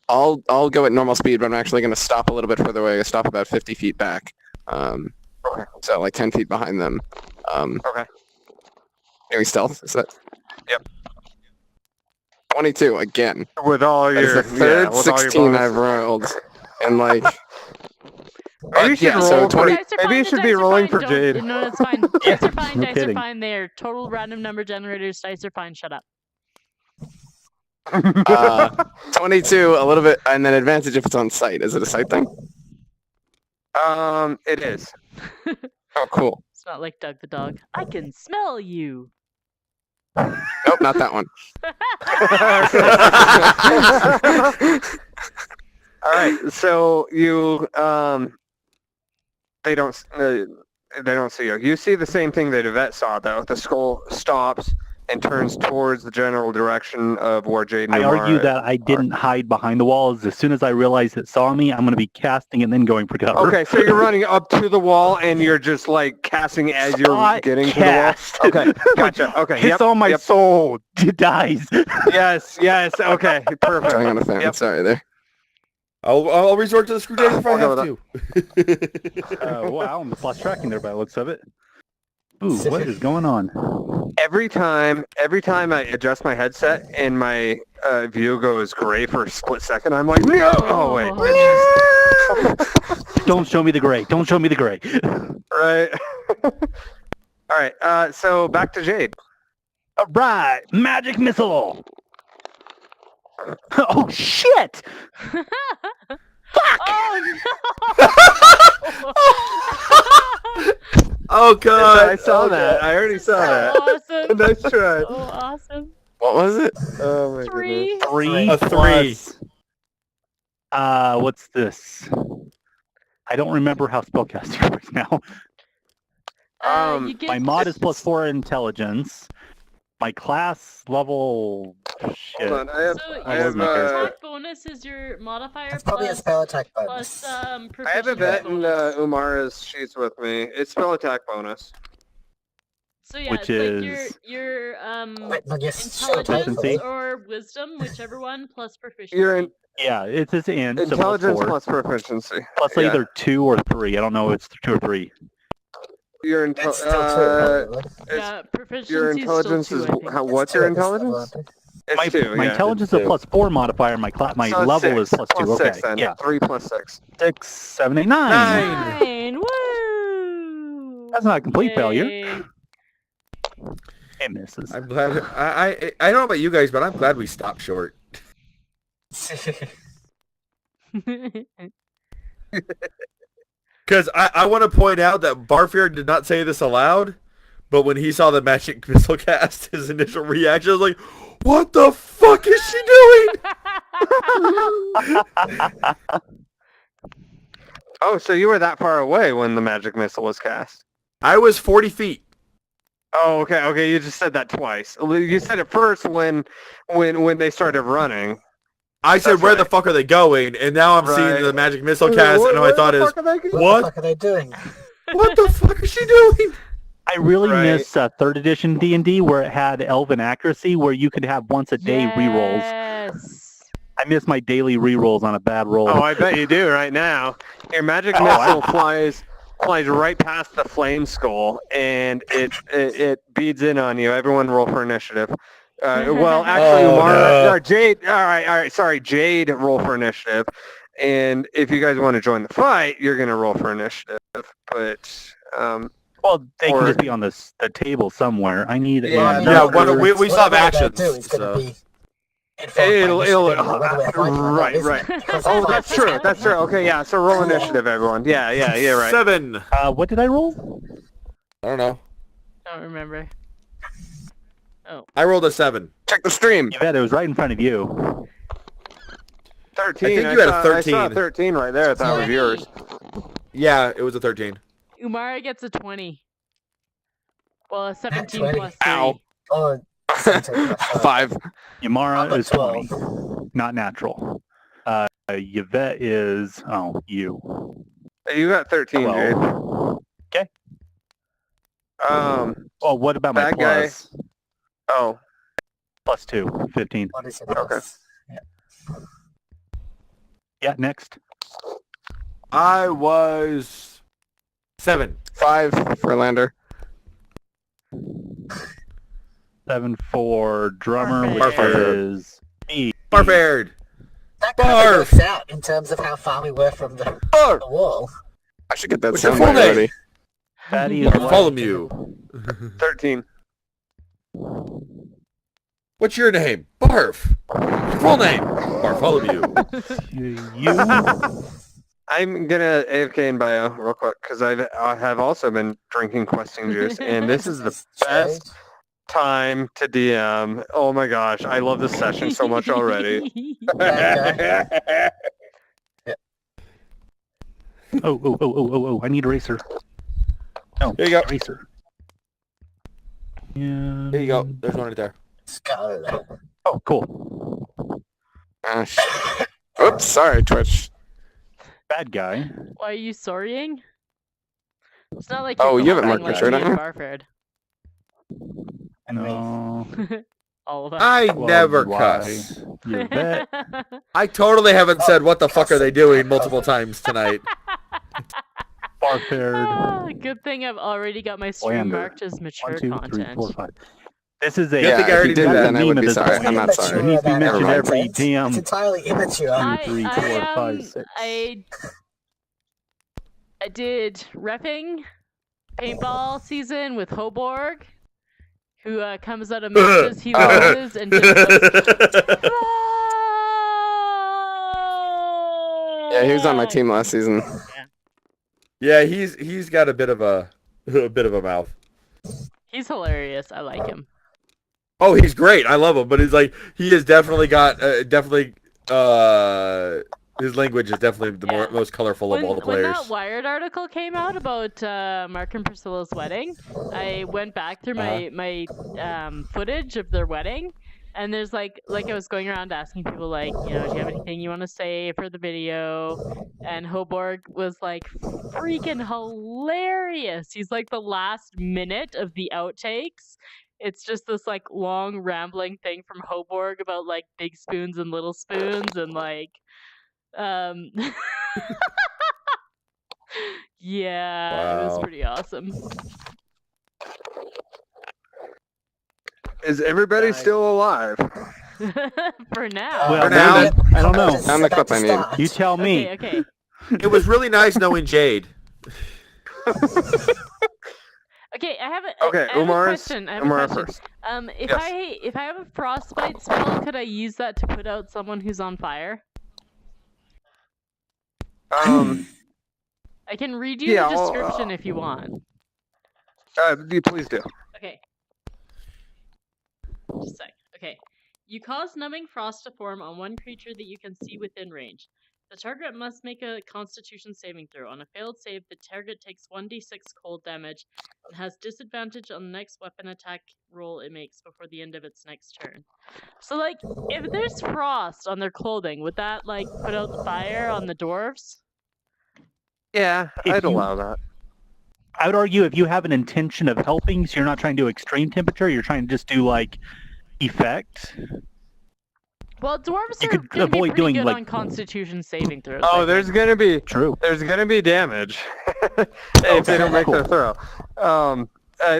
I'll go at normal speed, but I'm actually going to stop a little bit further away. Stop about 50 feet back. Okay. So like 10 feet behind them. Okay. Doing stealth. Is that? Yep. 22 again. With all That's your the third with all your 16 bonus. I've rolled, and like. Maybe you should yeah, roll so for 20. Dice are maybe fine, you the should be dice are rolling fine, for don't- Jade. No, it's fine. Dice are fine. No Dice kidding. are fine. They're total random number generators. Dice are fine. Shut up. 22, a little bit, and then advantage if it's on site. Is it a site thing? It is. Oh, cool. It's not like Doug the dog. I can smell you. Nope, not that one. All right, so you they don't see you. You see the same thing that Yvette saw though. The skull stops and turns towards the general direction of where Jade and I Umar argue that I didn't hide behind the walls. As soon as I realized it saw me, I'm going to be casting and then going for cover. Okay, so you're running up to the wall and you're just like casting as you're Spot getting cast. to the wall. Okay, gotcha. Okay, It's yep, on my yep. soul. It dies. Yes, okay, perfect. Going on a fan. Yep. Sorry there. I'll resort to the screwdriver if I I'll have go to. Wow, I'm lost tracking there by the looks of it. Ooh, what is going on? Every time I adjust my headset and my view goes gray for a split second, I'm like, no! Oh wait, Don't show me the gray. Don't show me the gray. right. All right. So back to Jade. All right, magic missile. Oh shit! Oh no! Oh god! I saw that. I already saw that. Awesome. Nice try. Oh, awesome. What was it? Oh my Three. Three. A 3. plus- what's this? I don't remember how spellcasting works now. You get My mod is +4 intelligence. My class level. Shit. Hold on, I have So I your have my spell character. attack bonus is your modifier It's probably a plus spell attack plus bonus. I have a proficiency bet in bonus. Umara's sheets with me. It's spell attack bonus. So yeah, Which it's like is your Wait, no, yes, spell attack intelligence Proficiency. or wisdom, whichever one, plus proficiency. You're in Yeah, it's in. So plus intelligence 4. plus proficiency. Plus Yeah. either 2 or 3. I don't know if it's 2 or 3. Your It's still true, probably. Yeah, proficiency your is intelligence still is 2, I think. how? It's What's two your at this level, intelligence? aren't they? It's two. My Yeah. intelligence is a two. plus 4 modifier. My my So it's level six. is plus 2. Plus Okay. six then. Yeah. 3 plus 6. 6, 7, 8, 9. 9. Woo! That's not a complete failure. Yay. It misses. I'm glad. I don't know about you guys, but I'm glad we stopped short. Because I want to point out that Barfier did not say this aloud, but when he saw the magic missile cast, his initial reaction was like, "What the fuck is she doing?" Oh, so you were that far away when the magic missile was cast? I was 40 feet. Oh, okay, okay. You just said that twice. You said it first when they started running. I said, That's "Where the right. fuck are they going?" And now I'm Right. seeing the magic missile cast, and all I thought is, What the "What? fuck are they doing? What the fuck is she doing?" I really Right. miss 3rd edition D&D where it had elven accuracy where you could have once a day rerolls. Yes. I miss my daily rerolls on a bad roll. Oh, I bet you do right now. Your magic Oh, missile flies right past the flame skull, and it beads in on you. Everyone roll for initiative. Well, actually, Oh, Umar, no. or Jade. All right. Sorry, Jade, roll for initiative. And if you guys want to join the fight, you're gonna roll for initiative. But well, they or- can just be on the table somewhere. I need Yeah, a no, Yeah, we still have Whatever they actions. do, it's going So. to be informed by it'll initiative, whether we're fighting or not, right, isn't right. it? Because Oh, if that's I- true. That's true. Okay, yeah. So roll initiative, everyone. Yeah, right. 7. what did I roll? I don't know. Don't remember. I rolled a 7. Check the stream. You bet it was right in front of you. 13. I think you had a saw 13. 13 right there. I thought it was yours. Yeah, it was a 13. Umara gets a 20. Well, a 17 20. plus 3. Ow. Oh, 17 plus 5. Yamara got is 12. 20. Not natural. Yvette is, you. You got 13, Jade. 12. Oh, what about my Bad guy. plus? Oh, Plus 2, 15. What is it? Okay. Yeah, next. I was 7. 5 for Lander. 7 for drummer, which Barford. is me. Barford. That kind of Barf. works out in terms of how far we were from the wall. I should get that What's your sound full right name? already. Fatty is Bartholomew. 13. What's your name? Barf. Your full name? Bartholomew. you. I'm gonna AFK in bio real quick because I have also been drinking questing juice, and this is the best time to DM. Oh my gosh, I love this session so much already. Oh, I need a racer. No, Here you go. Racer. Yeah. There you go. There's one right there. Skull. Oh, cool. Oops, sorry, Twitch. Bad guy. Why are you sorrying? It's not like Oh, you're you haven't comparing marked like my shirt, me and have Barford. And me. No. All of us. I Well, never why? cuss. You're vet. I totally haven't said what the fuck are they doing multiple times tonight. Barford. Good thing I've already got my stream Lander. marked as mature 1, 2, 3, content. 4, 5. This is a. Good thing I Yeah, if already you did didn't, that. then I would be It's sorry. It's I'm not immature sorry. It needs to be that mentioned mind. every It's damn. entirely immature. 2, 3, 4, 5, 6. I did repping paintball season with Hoborg, who comes out of matches he loses and just goes, Yeah, he was on my team last season. Yeah, he's got a bit of a mouth. He's hilarious. I like him. Oh, he's great. I love him, but he's like he has definitely got His language is definitely the Yeah. most colorful of all the When that players. Wired article came out about Mark and Priscilla's wedding, I went back through my footage of their wedding, and there's like I was going around asking people like, do you have anything you want to say for the video? And Hoborg was like freaking hilarious. He's like the last minute of the outtakes. It's just this like long rambling thing from Hoborg about like big spoons and little spoons and like yeah, it was Wow. pretty awesome. Is everybody Right. still alive? For now. Well, For now. I don't know. Just Found the about clip to I need. start. You tell me. Okay. It was really nice knowing Jade. Okay, I have a Okay, I have a Umar's question. I have Umar a question. first. If Yes. I have a frostbite spell, could I use that to put out someone who's on fire? I can read you Yeah, the I'll, description if you want. Please do. Okay. Just a sec. Okay. You cause numbing frost to form on one creature that you can see within range. The target must make a Constitution saving throw. On a failed save, the target takes 1d6 cold damage and has disadvantage on the next weapon attack roll it makes before the end of its next turn. So, like, if there's frost on their clothing, would that, like, put out the fire on the dwarves? Yeah, If I'd you- allow that. I would argue if you have an intention of helping, so you're not trying to do extreme temperature, you're trying to just do like effect. Well, dwarves You are could going to be avoid pretty doing, good like- on Constitution saving throws. Oh, I there's think. gonna be True. damage if they don't make their throw.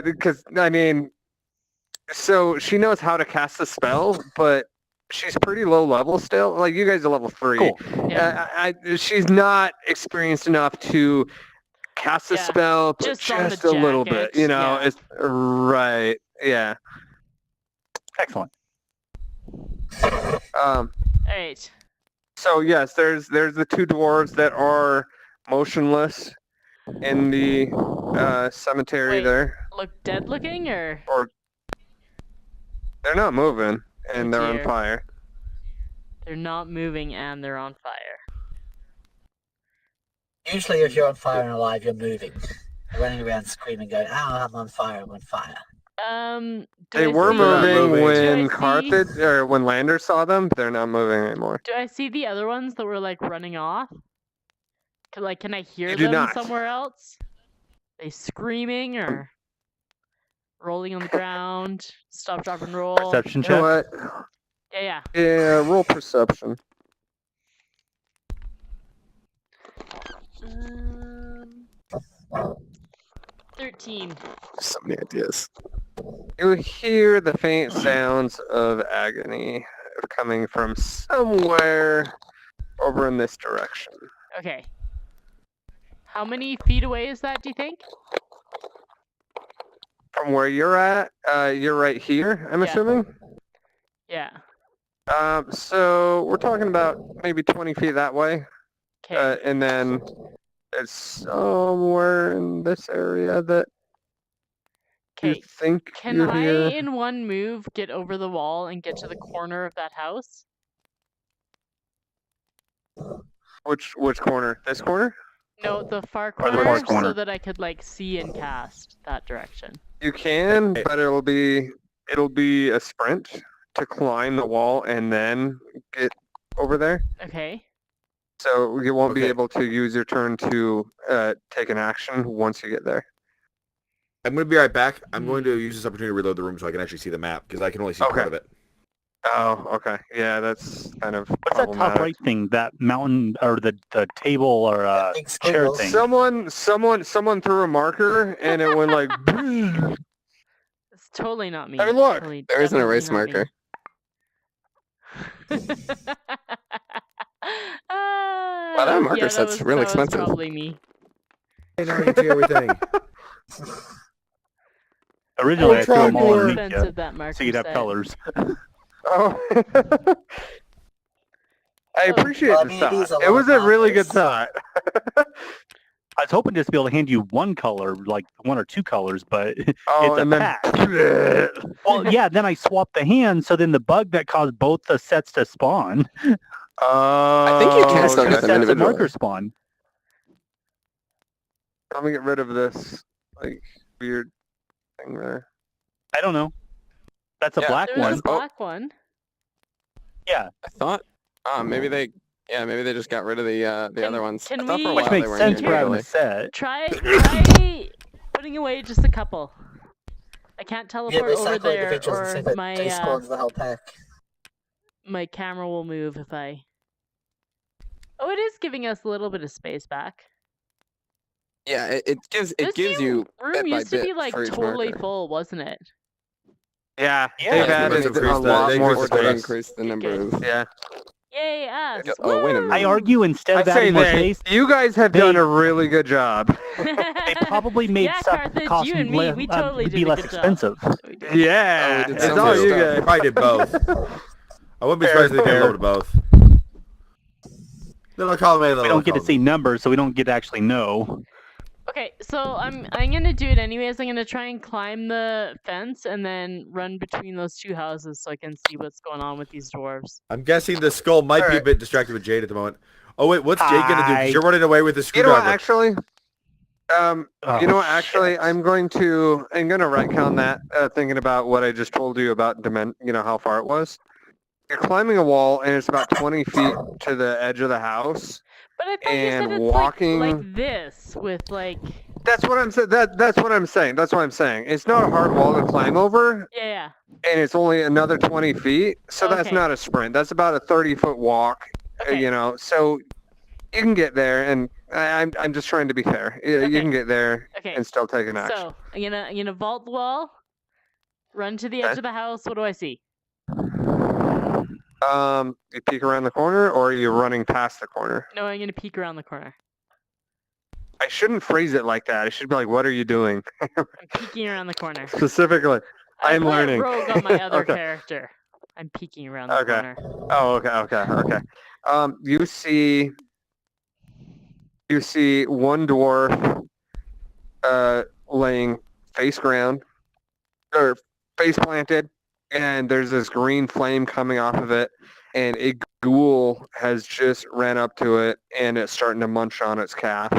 Because I mean, so she knows how to cast the spell, but she's pretty low level still. Like you guys are level 3. Cool. Yeah. She's not experienced enough to cast the Yeah, spell, but just on the just a little bit. jacket, yeah. It's right. Yeah. Excellent. All right. So yes, there's the two dwarves that are motionless in the cemetery Wait. there. Look dead looking, or They're not moving, and Oh, they're on dear. fire. they're not moving and they're on fire? Usually, if you're on fire and alive, you're moving. You're running around screaming, going, "Oh, I'm on fire! I'm on fire!" Do They I were see- moving moving. when Do I see- Carthage or when Lander saw them. They're not moving anymore. Do I see the other ones that were like running off? Can I hear You do them not. somewhere else? They screaming or rolling on the ground? Stop, drop, and roll. Perception You know check. what? Yeah. Yeah, roll perception. Um, 13. So many ideas. You hear the faint sounds of agony coming from somewhere over in this direction. Okay. How many feet away is that, do you think? From where you're at, you're right here, I'm Yeah. assuming? Yeah. So we're talking about maybe 20 feet that way. Okay. And then it's somewhere in this area that you Okay. think Can you're I, here. in one move, get over the wall and get to the corner of that house? Which corner? This corner? No, the far Or the corner, far so corner. that I could like see and cast that direction. You can, Okay. but it'll be a sprint to climb the wall and then get over there. Okay. So you won't be Okay. able to use your turn to take an action once you get there. I'm going to be right back. I'm going to use this opportunity to reload the room so I can actually see the map, because I can only see Okay. part of it. Oh, okay. Yeah, that's kind of What's that top problematic. right thing? That mountain or the table or Big chair squiggles. thing? Someone threw a marker and it went like. It's totally not me. Hey, look, Totally, There is an definitely erase not me. marker. Wow, that marker set's real expensive. Probably me. Hey, now I can see everything. Originally, I threw them all Trogdor. underneath you, Expensive that marker so you'd have set. colors. Oh. I appreciate Well, I the mean, it is thought. a It lot was of a really good markers. thought. I was hoping just to be able to hand you one color, like one or two colors, but Oh, it's a and then pack. Well, yeah, then I swapped the hands, so then the bug that caused both the sets to spawn. I think you can That's still two get them sets of individually. marker spawn. Let me get rid of this like weird thing there. I don't know. That's a Yeah, black There was one. a black one. Yeah. I thought. Maybe they just got rid of the other ones. can I thought for a we- while Which they makes were sense in for here having a individually. set. Try putting away just a couple. I can't Yeah, teleport over recycle there, individuals and see or if it despawns the whole pack. my camera will move if I. Oh, it is giving us a little bit of space back. Yeah, it gives This you room bit by used to bit be like for each totally marker. full, wasn't it? Yeah, Yeah, they've they added must a increase that. lot They more increased the Or they space. increased the number Good. of. Yeah, Yay, us! Oh, wait a minute. I argue instead I of say adding more they. space, You guys have they- done a really good job. they probably made Yeah, stuff Carthage, cost you and me, we totally be did a less good job. expensive. We did. Yeah, Oh, we did it's some all good you stuff. guys. Probably did both. I wouldn't be Fair, surprised if they did a fair. little bit of both. Little column A, little We don't get to column see B. numbers, so we don't get to actually know. Okay, so I'm gonna do it anyways. I'm gonna try and climb the fence and then run between those two houses so I can see what's going on with these dwarves. I'm guessing the skull might be a Alright. bit distracted with Jade at the moment. Oh wait, what's Jade gonna do? 'Cause you're running away with the You know what? screwdriver. Actually, Oh, you know what? Actually, shit. I'm gonna retcon that. Thinking about what I just told you about how far it was. You're climbing a wall, and it's about 20 feet to the edge of the house. But I thought you said And it's walking- like this with like That's what I'm saying. That's what I'm saying. That's what I'm saying. It's not a hard wall to climb over, yeah. and it's only another 20 feet. So that's Okay. not a sprint. That's about a 30-foot walk. Okay. So you can get there, and I'm just trying to be fair. You Okay. can get there Okay. and still take an action. So I'm gonna vault the wall, run to the edge Okay. of the house. What do I see? You peek around the corner, or are you running past the corner? No, I'm gonna peek around the corner. I shouldn't phrase it like that. It should be like, "What are you doing?" I'm peeking around the corner. Specifically. I I'm put learning. rogue on my other Okay. character. I'm peeking around the Okay. corner. Oh, okay. You see one dwarf laying face planted, and there's this green flame coming off of it, and a ghoul has just ran up to it, and it's starting to munch on its calf.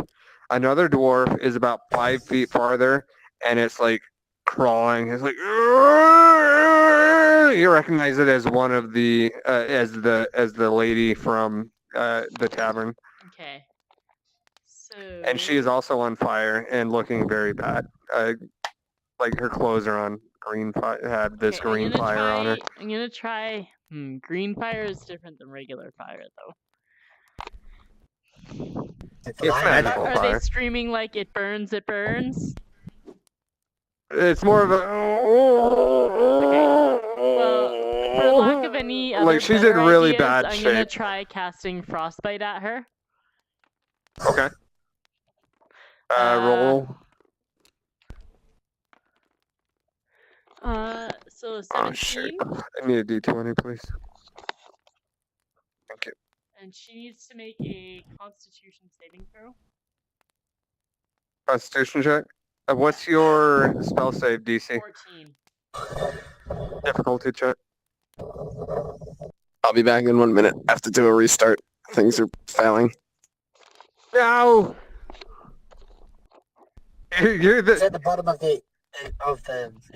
Another dwarf is about 5 feet farther, and it's like crawling. It's like you recognize it as one of the as the lady from the tavern, Okay. So. and she is also on fire and looking very bad. Like her clothes are on green fire. Had this Okay, green fire on her. I'm gonna try. Green fire is different than regular fire, though. It's It's live. magical. Are they fire. screaming like it burns? It burns. It's more of a. Well, for lack of any other Like she's better in really ideas, bad I'm gonna shape. try casting frostbite at her. Okay. Roll. So Oh shit! 17, I need a d20, please. Thank you. and she needs to make a Constitution saving throw. Constitution check. What's your spell save DC? 14. Difficulty check. I'll be back in 1 minute. I have to do a restart. Things are failing. No. You're It's the at the bottom of the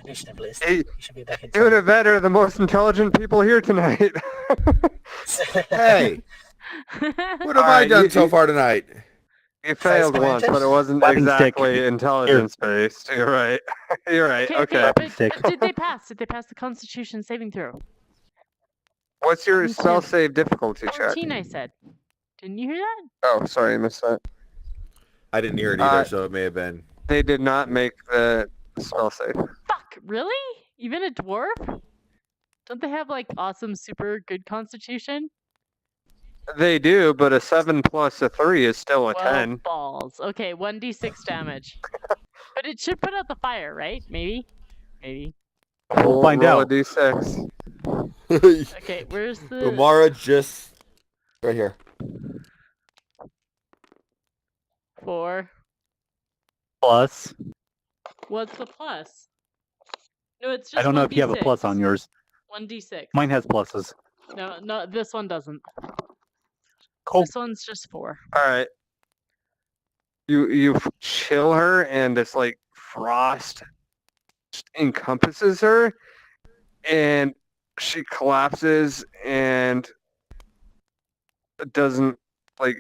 initiative list. Hey, You should be back in you and time. Yvette are the most intelligent people here tonight. Hey, what have I Alright, done you- so far tonight? You failed First once, but it wasn't Weapon stick. exactly intelligence based. You're right. You're right. Okay. But Sick. did they pass? Did they pass the Constitution saving throw? What's your Okay. spell save difficulty check? 14, I said. Didn't you hear that? Oh, sorry, I missed that. I didn't hear it either, Uh, so it may have been. They did not make the spell save. Fuck, really? Even a dwarf? Don't they have like awesome, super good Constitution? They do, but a 7 plus a 3 is still a Well, 10. balls. Okay, 1d6 damage. But it should put out the fire, right? Maybe? Maybe. We'll find roll out. a d6. Okay, where's the... Umara just right here. 4. Plus. What's the plus? No, it's just I don't know if you have a plus 1d6. on yours. 1d6. Mine has pluses. No, this one doesn't. Cool. This one's just 4. All right. You chill her, and this like frost just encompasses her, and she collapses and doesn't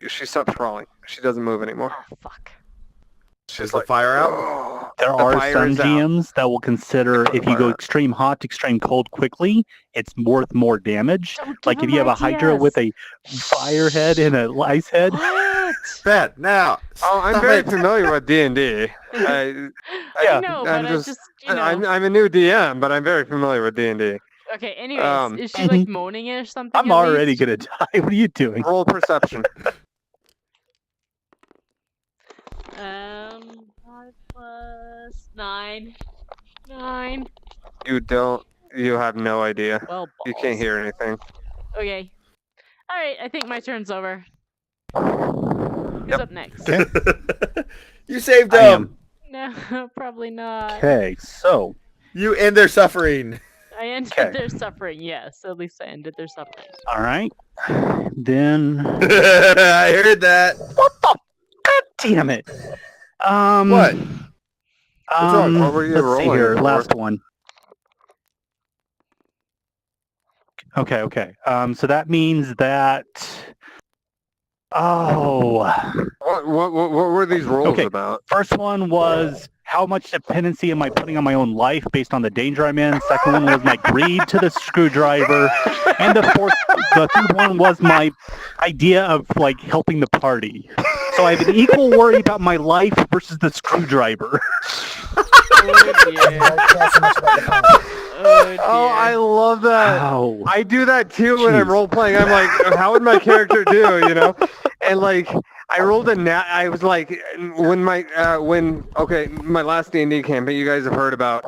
she stops crawling. She doesn't move anymore. Oh fuck. Is the fire out? There The are fire some is out. GMs that will consider Put the if you go fire out. extreme hot to extreme cold quickly, it's worth more damage. Don't Like give if you have him a Hydra ideas. with a fire head and a ice head. What? Bet now. Oh, I'm Stop very it. familiar with D&D. I Yeah. know, I'm but I just- just, you know. I'm a new DM, but I'm very familiar with D&D. Okay, anyways, is she like moaning or something? I'm at already least? gonna die. What are you doing? Roll perception. 5 plus 9. 9. You have no idea. Well, You can't balls. hear anything. Okay. Alright, I think my turn's over. Who's Yep. up next? You saved I them. am. No, probably not. Okay, so You end their suffering. I ended Okay. their suffering, yes. At least I ended their suffering. all right. Then I heard that. what the God damn it. What? wrong? What were you let's see rolling here. for? Last one. Okay. So that means that What were these rolls Okay. about? first one was how much dependency am I putting on my own life based on the danger I'm in? Second one was my greed to the screwdriver. And the third one was my idea of like helping the party. So I have an equal worry about my life versus the screwdriver. Oh dear. Don't care so much about the fire. Oh dear. Oh, I love that. Wow. I do that too when I'm Jeez. role playing. I'm like, how would my character do? You know, and like I rolled a nat. I was like, when my last D&D campaign. You guys have heard about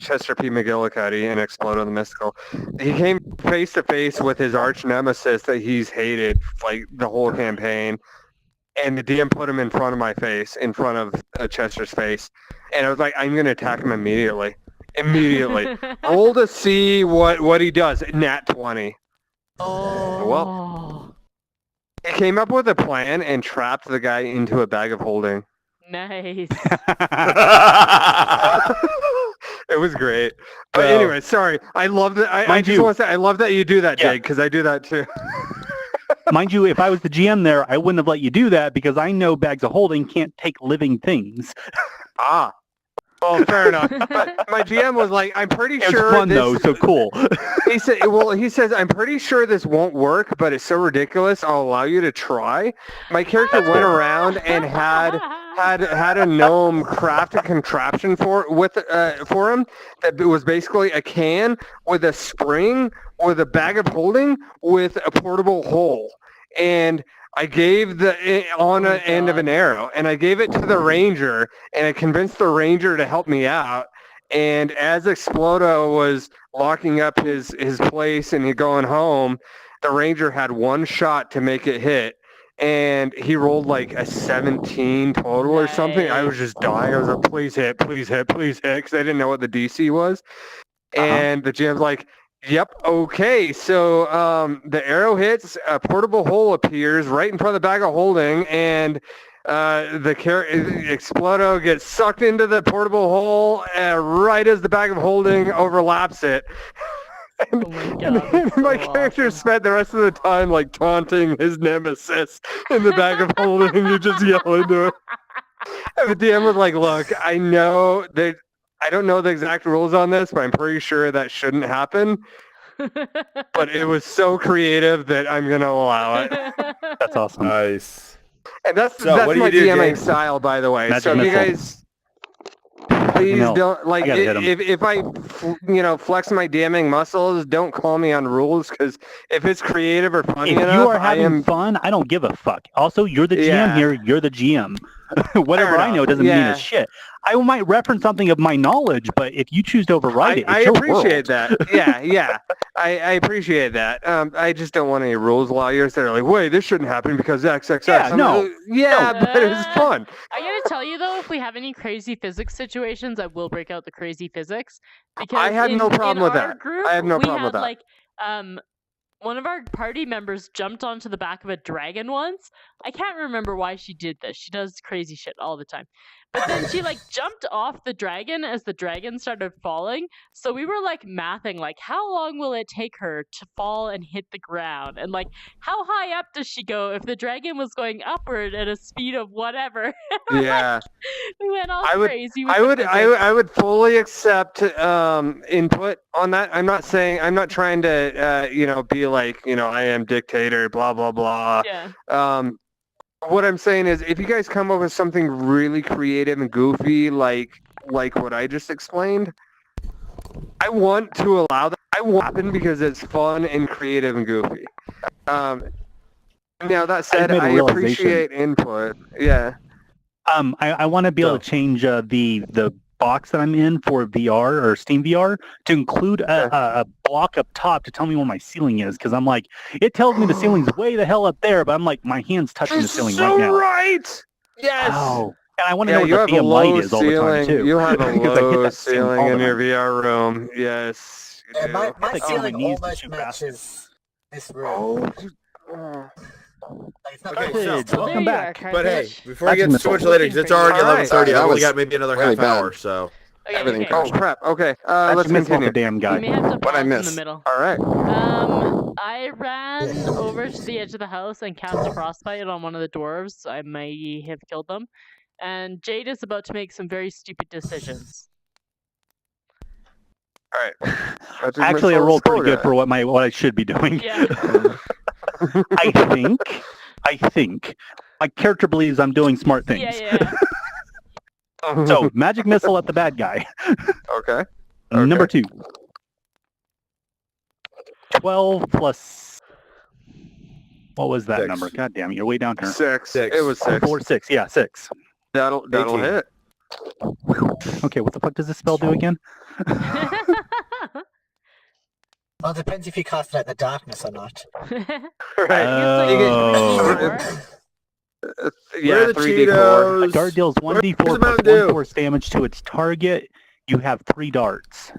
Chester P. McGillicuddy in Explodo the Mystical. He came face to face with his arch nemesis that he's hated like the whole campaign, and the DM put him in front of my face, in front of Chester's face, and I was like, I'm gonna attack him immediately. Roll to see what he does. Nat 20. Oh. Well. He came up with a plan and trapped the guy into a bag of holding. Nice. It was great. But Well, anyway, sorry. I love that. I mind just you- want to say I love that you do that, Yeah. Jake, because I do that too. Mind you, if I was the GM there, I wouldn't have let you do that because I know bags of holding can't take living things. Ah. Well, fair enough. But my GM was like, I'm pretty It was sure fun this, though, so cool. he says, I'm pretty sure this won't work, but it's so ridiculous, I'll allow you to try. My character That's went cool. around and had a gnome craft a contraption for him that was basically a can with a spring with a bag of holding with a portable hole. And I gave the end of an arrow, and I gave it to the ranger, and I convinced the ranger to help me out. And as Explodo was locking up his place and he going home, the ranger had one shot to make it hit, and he rolled like a 17 total or something. I was just dying. I was like, please hit, because I didn't know what the DC was. And the GM's like, yep, okay. So the arrow hits, a portable hole appears right in front of the bag of holding, and Explodo gets sucked into the portable hole right as the bag of holding overlaps it. Oh my god. And that's my so character awesome. spent the rest of the time like taunting his nemesis in the bag of holding. You just yell into it. And the DM was like, look, I know that I don't know the exact rules on this, but I'm pretty sure that shouldn't happen. But it was so creative that I'm going to allow it. That's awesome. Nice. And that's So, what do my you do, DMing Jake? style, by the way. Magic So if you missile. guys, please No, don't, like, I gotta hit 'em. if I, flex my DMing muscles, don't call me on rules, because if it's creative or funny If enough, you are I having am... fun, I don't give a fuck. Also, you're the GM Yeah. here. You're the GM. Whatever Fair I know enough. doesn't mean Yeah. a shit. I might reference something of my knowledge, but if you choose to override it, it's I your appreciate world. that. Yeah. I appreciate that. I just don't want any rules lawyers that are like, wait, this shouldn't happen because XXX. Yeah, I'm no. like, yeah, but it was fun. I gotta tell you though, if we have any crazy physics situations, I will break out the crazy physics. Because I had in, no problem in with our that. Group, I have no we problem had with that. like one of our party members jumped onto the back of a dragon once. I can't remember why she did this. She does crazy shit all the time. But then she like jumped off the dragon as the dragon started falling. So we were like mathing like how long will it take her to fall and hit the ground? And like how high up does she go if the dragon was going upward at a speed of whatever? Yeah. We went all I would- crazy with I the would physics. I would fully accept input on that. I'm not trying to be like, I am dictator, blah blah blah. Yeah. What I'm saying is if you guys come up with something really creative and goofy like what I just explained, I want to allow that. I want it to happen because it's fun and creative and goofy. Now that said, made a I realization. appreciate input. Yeah. I want to be able to change the box that I'm in for VR or Steam VR to include a block up top to tell me where my ceiling is, because I'm like, it tells me the ceiling's way the hell up there, but I'm like, my hand's touching the ceiling right now. Right. Yes. Oh, and I want to know you what have the a damn light low is all the time ceiling. too. You have a Because I hit low that ceiling ceiling all the in your time. VR room. Yes. You Yeah, do. my I think on my ceiling knees to almost shoot faster. matches this room. Oh. Like, it's not Okay, quite so- the same. Well, there welcome you back. are, But hey, Carthage. before we get That's too much missile. later, 'cause it's already All right. 11:30. I've That only was got maybe another really half bad. hour, so. Okay, Everything okay. Oh crap. Okay. Let's That's missile off continue. the damn You guy. may have to What'd I pause in the miss? middle. All right. I ran over to the edge of the house and cast a frostbite on one of the dwarves. I may have killed them. And Jade is about to make some very stupid decisions. All right. Magic Actually, I missile rolled skull pretty good guy. for what I should be doing. Yeah. I think my character believes I'm doing smart things. Yeah. So magic missile at the bad guy. Okay. Number 2. 12 plus. What was that 6. number? God damn it, you're way down here. 6. Six. It was 6. 4, 6. Yeah, 6. That'll 18. hit. Okay, what the fuck does this spell do again? Well, it depends if you cast it at the darkness or not. Right. Oh. Yeah, Where are the 3d4. A Cheetos? dart deals 1d4 Where's the plus Mountain Dew? 1 force damage to its target. You have 3 darts.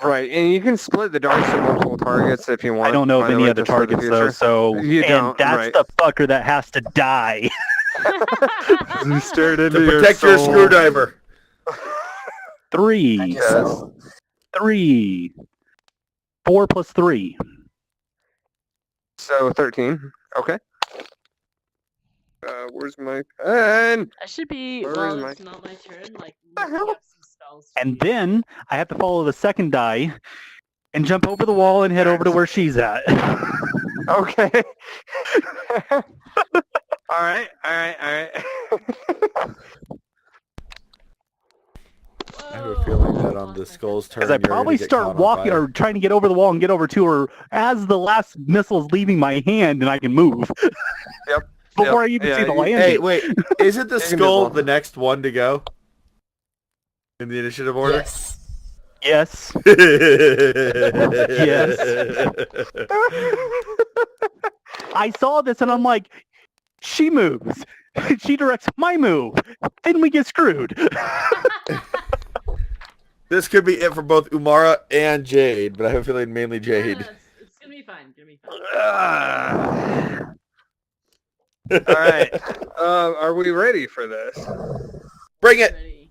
Right, and you can split the darts to multiple targets if you want. I don't know by of the any way, other just for the targets though, future. so You and don't, that's right. the fucker that has to die. You stared To into your protect your soul. screwdriver. 3. And Yes. yourself. 3. 4 plus 3. So 13. Okay. Where's my pen? I should be. Where Well, is my- it's not my turn. Like, The looking hell? up some spells. to And use. then I have to follow the second die and jump over the wall and head over to where she's at. Okay. All right. I have a feeling that on the skull's turn, As I you're gonna probably get start caught on walking fire. or trying to get over the wall and get over to her as the last missile is leaving my hand and I can move. Yep. Before I even Yeah, see the you- landing. Hey, wait. Isn't the You can do skull both. the next one to go? In the initiative order? Yes. Yes. I saw this and I'm like, she moves. She directs my move. Then we get screwed. This could be it for both Umara and Jade, but I have a feeling mainly No, Jade. it's gonna be fine. All right. Are we ready for this? Bring it! Ready.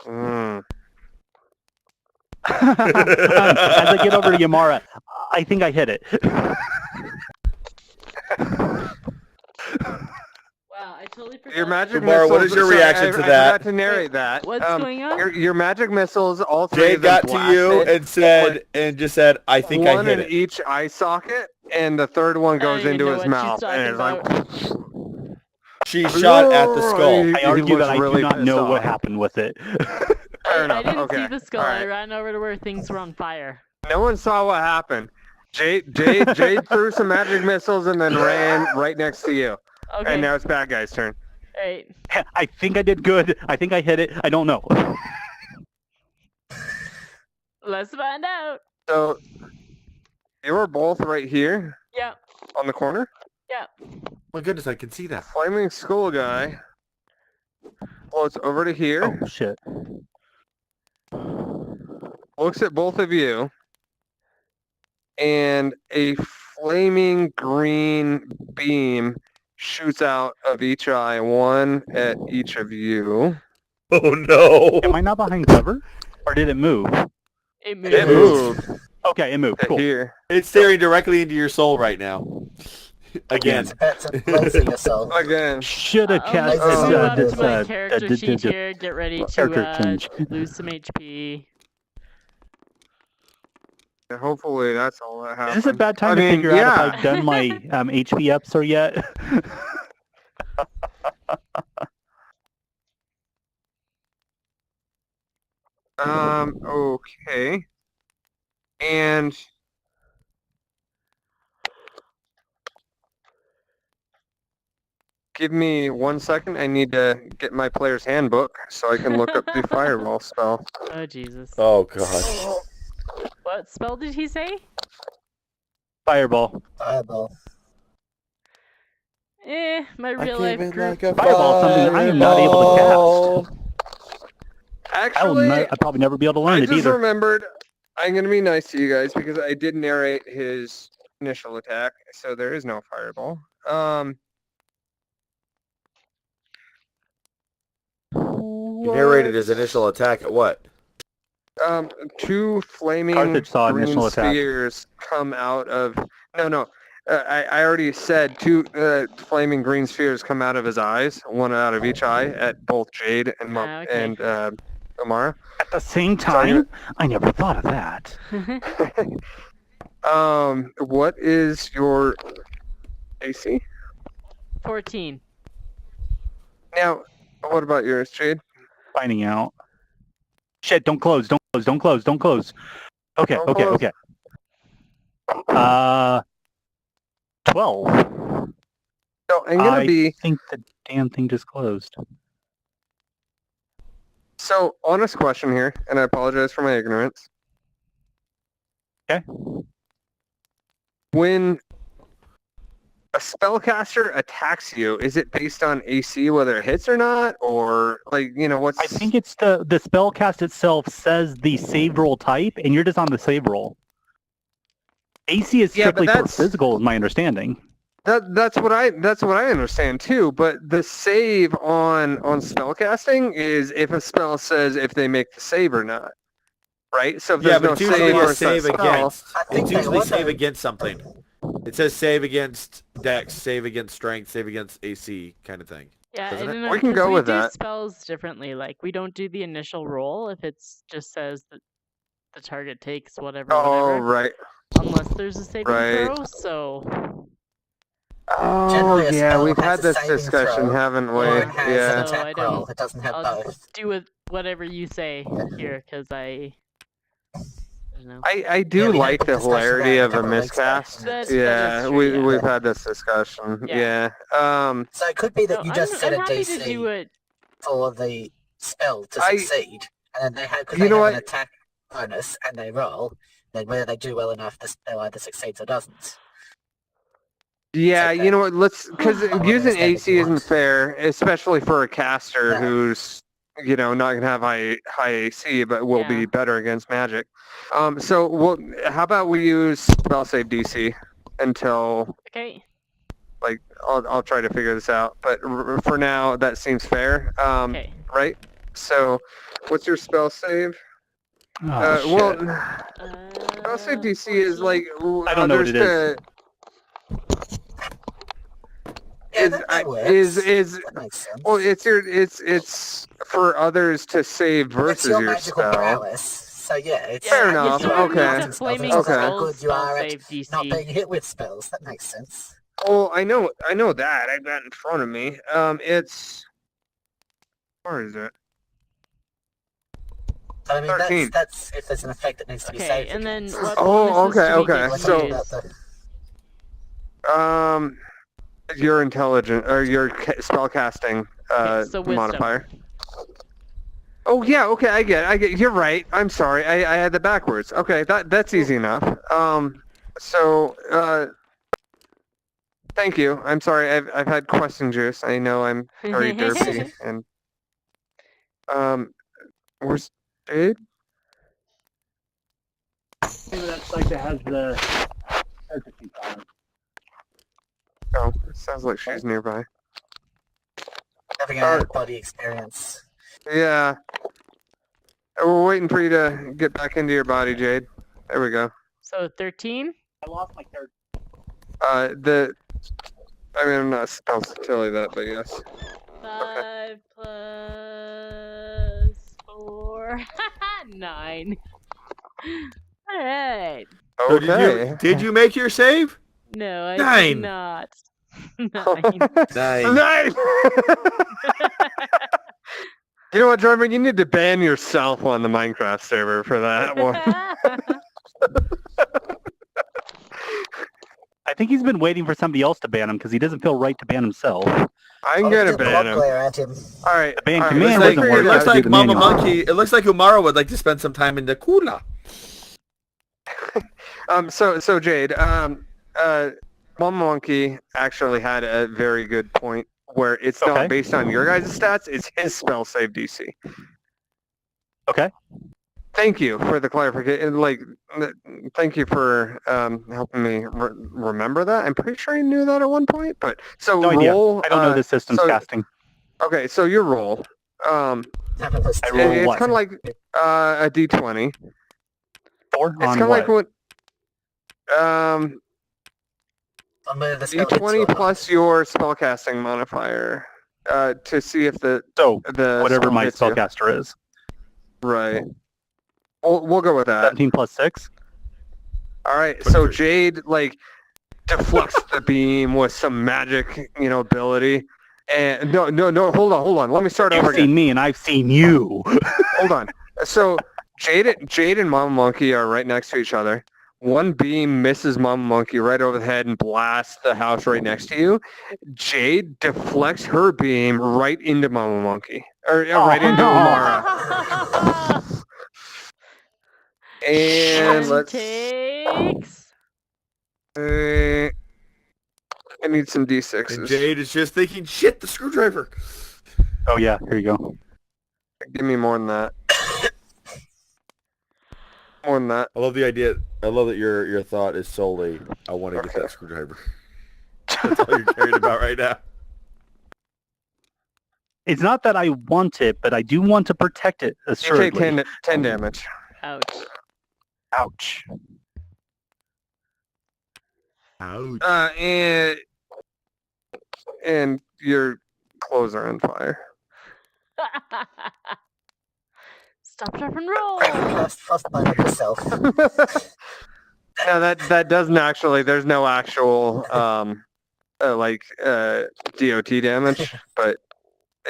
Mm. As I get over to Yamara, I think I hit it. Wow, I totally forgot. Your magic Umar, missiles. what is your sorry, reaction I to forgot that? to narrate that. What's going on? Your magic missiles, all three Jade of them got to you blasted. and said, and just said, I think I one hit in it. each eye socket, and the third one I don't goes even into know his what she's mouth, talking and it's like. She shot at the skull. He I argue looks that I really do not pissed know what off. happened with it. Fair I enough. didn't Okay. see the skull. All I right. ran over to where things were on fire. No one saw what happened. Jade threw some magic missiles and then ran right next to you. Okay. And now it's bad guy's turn. Alright. I think I did good. I think I hit it. I don't know. Let's find out. So you were both right here Yeah. on the corner. My goodness, I can see that. Flaming skull guy floats over to here, Oh shit! looks at both of you, and a flaming green beam shoots out of each eye, one at each of you. Oh no! Am I not behind cover, or did it move? It moved. It moved Okay, it moved. to Cool. here. It's staring directly into your soul right now. Again. It's about to blow through your soul. Again. Should have cast Let's Oh, move up this. to my character sheet here. Get ready character to change. lose some HP. Hopefully that's all that Is happens. this a bad time I to mean, figure out if I've done my HP ups or yet? Okay. And give me 1 second. I need to get my player's handbook so I can look up the fireball spell. Oh Jesus! Oh gosh. What spell did he say? Fireball. Fireball. My real life group. Fireball, something I am not able to Actually, I'll probably never be able to learn I it just either. remembered I'm going to be nice to you guys because I did narrate his initial attack, so there is no fireball. You narrated his initial attack at what? Two flaming Carthage saw green initial attack. spheres come out of... No. I already said two flaming green spheres come out of his eyes, one out of each eye, at both Jade and Okay. Amara. At the same Sorry. time, I never thought of that. What is your AC? 14. Now, what about yours, Jade? Finding out. Shit! Don't close! Don't close! Don't close! Don't close! Okay. Don't Okay. close. Okay. 12. So I'm gonna be... I think the damn thing just closed. So, honest question here, and I apologize for my ignorance. Okay. When a spellcaster attacks you, is it based on AC, whether it hits or not? Or, like, what's... I think it's the spell cast itself says the save roll type, and you're just on the save roll. AC is Yeah, but strictly for that's- physical, is my understanding. That's what I understand too. But the save on spellcasting is if a spell says if they make the save or not, right? So if Yeah, there's but no it's usually save a on save that spell, against. I think It's they usually want save to- against something. It says save against Dex, save against Strength, save against AC kind of thing. Yeah, Doesn't and it? then We can go with we do that. spells differently. Like we don't do the initial roll if it's just says that the target takes whatever, oh whatever, right, unless there's a saving Right. throw. So oh Generally, a yeah, spell we've has had a this saving discussion, throw, haven't we? or it has an Yeah. No, I attack don't. roll. It doesn't have I'll both. do with whatever you say here, because I don't know. I do Yeah, we had like the the discussion hilarity about it a of a couple of weeks ago. miscast. That Yeah, is true, we yeah. we've had this discussion. Yeah. Yeah. So it could be that No, you just set I'm a happy to do DC it. for the spell to I- succeed, and then they have, because You they know have an what? attack bonus and they roll, then whether they do well enough, the spell either succeeds or doesn't. Yeah, okay. you know what? Let's because I wanna using understand if AC you isn't want. fair, especially for a caster No. who's not gonna have high AC, but will Yeah. be better against magic. So how about we use spell save DC until Okay. I'll try to figure this out. But for now, that seems fair. Okay. Right? So, what's your spell save? Oh, shit. Well, spell save DC is like I don't know what it is. Yeah, that works. Is That makes sense. well, it's for others to save It's versus your your magical spell. prowess. So yeah, it's Fair Yeah, enough, You sort of okay. need to flaming Okay. How scroll good you spell are at save DC. not being hit with spells. That makes sense. Oh, I know that. I got it in front of me. It's where is it? So, I mean, 13. that's if there's an effect that needs to be Okay, saved. and then against. what Oh, bonuses okay, do we okay. get We're to So- talking use? about the Your intelligent or your spell casting Okay, so wisdom. modifier. Oh yeah, okay, I get. You're right. I'm sorry. I had that backwards. Okay, that's easy enough. Thank you. I'm sorry. I've had questing juice. I know I'm very derpy and Where's Jade? Maybe that site that has the entity on it. Oh, it sounds like she's nearby. Having an out-of-body experience. Yeah. We're waiting for you to get back into your body, Jade. There we go. So 13? I lost my character. I'm not supposed to tell you that, but yes. 5 plus 4. 9. Alright. So Okay. did you make your save? No, I 9. did not. 9. Nice. You know what, Driver? You need to ban yourself on the Minecraft server for that one. I think he's been waiting for somebody else to ban him because he doesn't feel right to ban himself. I'm gonna ban him. At him. All right. The ban all right, command let's doesn't figure work. It it looks out. like the Mama manual. Monkey. It looks like Umara would like to spend some time in the Kula. So Jade, Mama Monkey actually had a very good point where it's Okay. not based on your guys' stats, it's his spell save DC. Okay. Thank you for the clarification. Thank you for helping me remember that. I'm pretty sure I knew that at one point, but so No idea. roll. I don't know the system's so- casting. Okay, so your roll. I roll It's what? kind of like a D20. 4 It's on kind of what? like what. D20 plus your spellcasting modifier to see if the So whatever spell my hits you. spellcaster is. Right. We'll go with that. 17 plus 6. All right. So 23. Jade deflects the beam with some magic, ability. And no. Hold on. Let me start over You've again. seen me and I've seen you. Hold on. So Jade and Mama Monkey are right next to each other. One beam misses Mama Monkey right over the head and blasts the house right next to you. Jade deflects her beam right into Mama Monkey. Right into no. Umara. And let's... takes. I need some And D6s. Jade is just thinking, shit, the screwdriver. Oh yeah, here you go. Give me more than that. More than that. I love the idea. I love that your thought is solely, I want to get that screwdriver. That's all you're caring about right now. It's not that I want it, but I do want to protect it, You assuredly. take 10 damage. Ouch. Ouch. Ouch. And your clothes are on fire. Stop, drop, and roll. Frostbite yourself. No, that doesn't actually. There's no actual DOT damage, but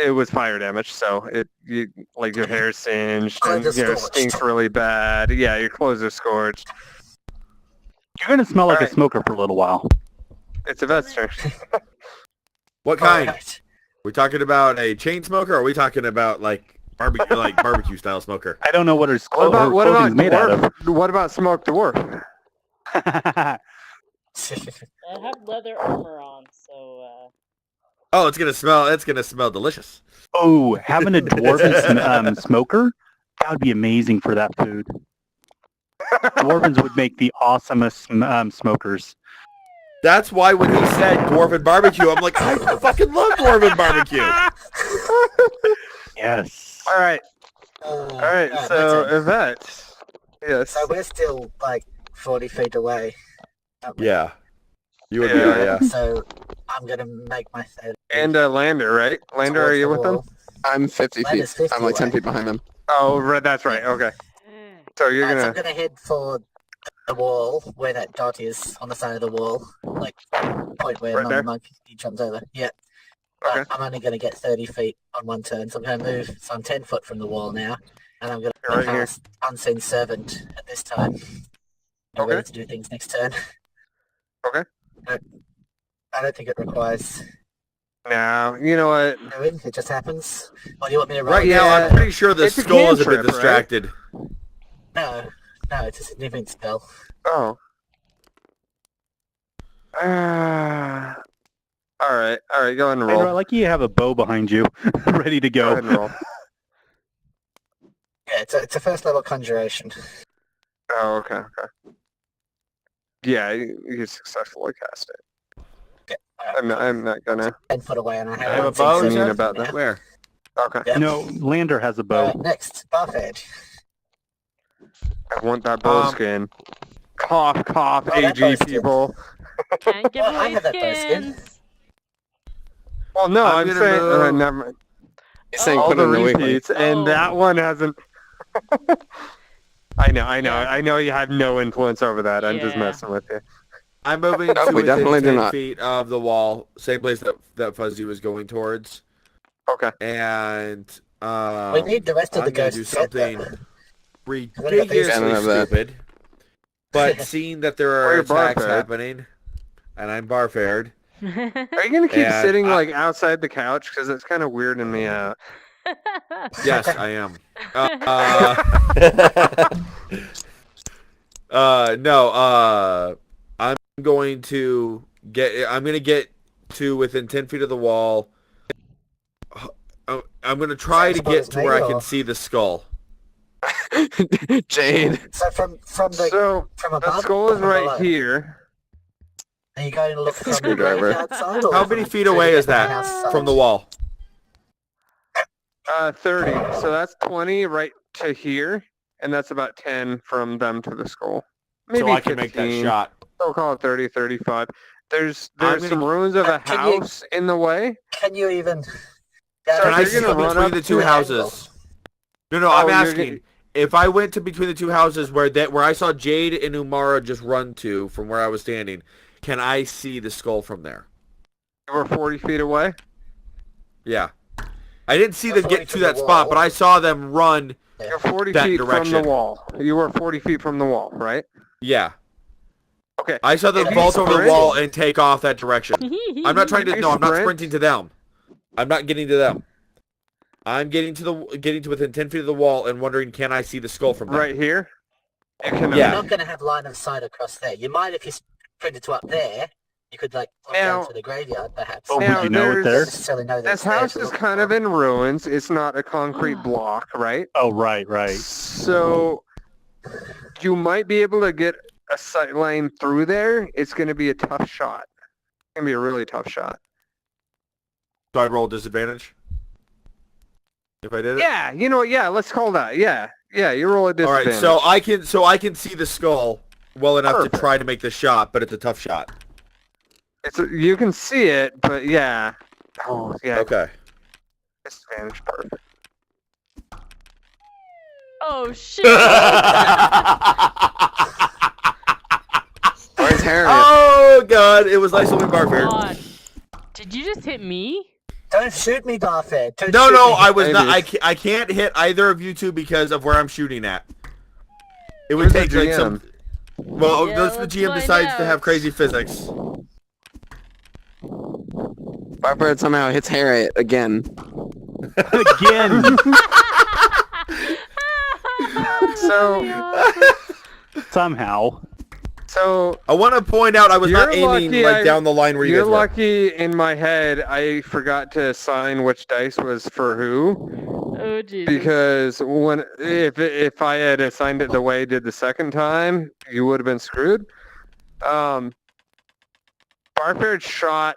it was fire damage. So your hair's singed and Clothes are scorched. stinks really bad. Yeah, your clothes are scorched. You're gonna smell like Alright. a smoker for a little while. It's a vet's turn. What kind? Alright. We talking about a chain smoker, or are we talking about like barbecue style smoker? I don't know what her What about clothing's made out dwarf? What about smoked dwarf? of. I have leather armor on, so Oh, it's gonna smell delicious. Oh, having a dwarven smoker? That would be amazing for that food. Dwarvens would make the awesomest smokers. That's why when he said dwarven barbecue, I'm like, I fucking love dwarven barbecue. Yes. All right. So Yvette. Yes. So we're still like 40 feet away. aren't we? Yeah, you would be. Yeah. Yeah. So I'm gonna make my save. And Lander, right? Lander, are you with them? I'm 50 That feet. is 50 I'm like 10 away. feet behind them. Oh, right. That's right. Okay. So you're Alright, so gonna. I'm gonna head for the wall where that dot is on the side of the wall, like point where Right Mama there? Monkey jumps over. Yeah. Okay. I'm only gonna get 30 feet on one turn, so I'm gonna move. So I'm 10 foot from the wall now, and I'm gonna You're right here. cast Unseen Servant at this time. I'm Okay. ready to do things next turn. Okay. I don't think it requires Now, you know what? doing. It just happens. Or do you want me to roll? Right it? now, Yeah. I'm pretty sure the It's a skull is a bit cantrip, right? distracted. No, it's a significant spell. Oh. All right. Go ahead and Andrew, I roll. like you have a bow behind you, ready to Go go. ahead and roll. Yeah, it's a first level conjuration. Oh, okay. Yeah, you successfully cast it. Yeah, alright, I'm not gonna 10 foot away, and I I have have a one bow, thing you mean said? about that. now. Where? Okay. Yep. No, Lander has a bow. Next, Barfed. I want that bow skin. Cough, cough, Oh, that AG bow skin. people. Can't give Well, I away have that bow skin. skins. Well, no, I'm I'm gonna saying move- never mind. He's saying Oh. All put the it in the weekly. repeats, and Oh. that one hasn't. I know. Yeah. I know you have no influence over that. I'm just Yeah. messing with you. I'm moving No, to we definitely within do 10 not. feet of the wall, same place that Fuzzy was going towards. Okay. And We need the rest of I'm the gonna do ghosts set, something though. ridiculously Can't have that. stupid. But seeing that there are Or attacks Barfed. happening, and I'm Barfared, Are you gonna keep And sitting I- like outside the couch? Because it's kind of weirding me out. yes, I am. No, I'm going to get to within 10 feet of the wall. I'm going to try to get to where I can see the skull. Jade. So from the So from the above, skull is or from right below? here. Are you going to look from the Screwdriver. graveyard side, or How from many the- feet through away the is that house side? from the wall? 30. So that's 20 right to here, and that's about 10 from them to the skull. Maybe So I can 15. make that shot. I'll call it 30, 35. There's I'm some gonna- ruins of a Can you- house in the way. Can you even? So Can I you're see gonna run between up the two to- houses? No, Oh, I'm you're asking. If I went to between the two houses where I saw Jade and Umara just run to from where I was standing, can I see the skull from there? You were 40 feet away. Yeah. I didn't see them 40 get to from that the spot, wall. but I saw them run. You're 40 That feet from direction. the wall. You were 40 feet from the wall, right? Yeah. Okay. I saw them If you vault over the sprint- wall and take off that direction. I'm not trying to. you No, I'm not sprint- sprinting to them. I'm not getting to them. I'm getting to within 10 feet of the wall and wondering, can I see the skull from there? Right here. You can. Yeah. You're not going to have line of sight across there. You might if you sprinted to up there. You could like look Now- down to the graveyard, perhaps. Oh, would Now, you know it there's- Don't there? necessarily know that This it's there house to is look kind for. of in ruins. It's not a concrete block, right? Oh, right. So you might be able to get a sight line through there. It's going to be a tough shot. It's going to be a really tough shot. So I'd roll disadvantage if I did it. Yeah, you know what? Yeah, let's call that. Yeah, you roll a All disadvantage. right. So I can see the skull well enough Perfect. to try to make the shot, but it's a tough shot. You can see it, but yeah. Oh, yeah. Okay. Disadvantage, perfect. Oh shit! Where's Harriet? Oh god! It was nice looking Barfair. God. Did you just hit me? Don't shoot me, Barfed. Don't No, shoot no, me. I was not. Maybe. I can't hit either of you two because of where I'm shooting at. It would Where's the take like some. GM? Well, Yeah, unless the let's GM find decides to out. have crazy physics. Barbird somehow hits Harriet again. Again. So, Somehow. so I want to point out I was not You're aiming lucky like I- down the line where you you're guys were. lucky. In my head, I forgot to assign which dice was for who. Oh Jesus. Because if I had assigned it the way I did the second time, you would have been screwed. Barfaird's shot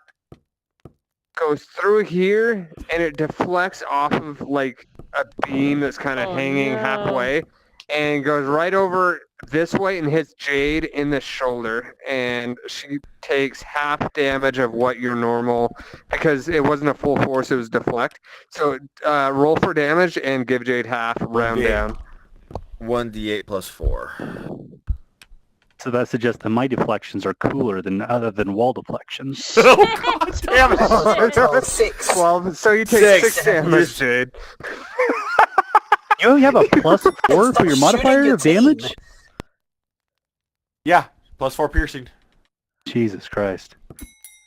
goes through here and it deflects off of like a beam that's kind of Oh, hanging no. halfway and goes right over this way and hits Jade in the shoulder, and she takes half damage of what your normal, because it wasn't a full force, it was deflect. So roll for damage and give Jade half, round Yeah. down. 1d8 plus 4. So that suggests that my deflections are cooler than other than wall deflections. Oh god damn it! Oh, 6. 12, so you take 6 6. damage, Jade. You only have a plus 4 for Stop your shooting modifier your of team. damage? Yeah, plus 4 piercing. Jesus Christ.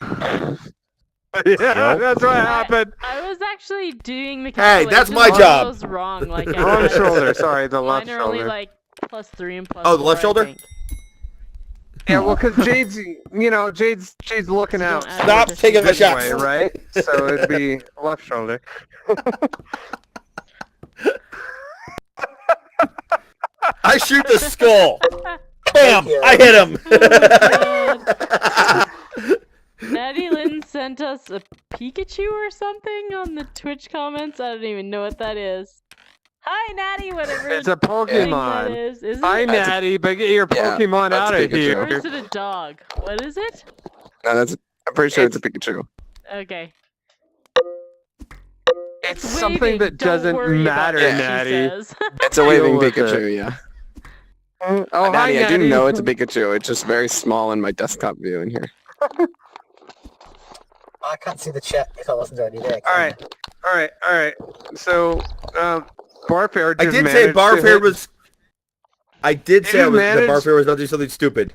Yeah, Yep. that's what happened. I was actually doing the Hey, that's calculations, my but job. I was wrong. Like I Wrong had- shoulder, sorry, the left Mine are only shoulder. like +3 and +4. Oh, the left I shoulder? think. Yeah, well, because Jade's, Jade's looking So out don't add Stop additional taking the this shots. way, right? So it'd be left shoulder. I shoot the skull. Thank Bam! you. I hit him. Natty Lynn sent us a Pikachu or something on the Twitch comments. I don't even know what that is. Hi, Natty, whatever It's a thing that Pokemon. is. Is Hi, it? Natty, but get your Yeah, Pokemon that's out of Pikachu. Or here. is it a dog? What is it? No, I'm pretty sure it's a Pikachu. Okay. It's waving. something that Don't doesn't worry matter, about what Natty. she says. It's a waving with Pikachu, it. yeah. Oh, hi, Natty, I do Natty. know it's a Pikachu. It's just very small in my desktop view in here. I can't see the chat if I wasn't already there. All right. So, Barfair I just did say managed to Barfair hit- was. I did say you that manage- Barfair was not doing something stupid.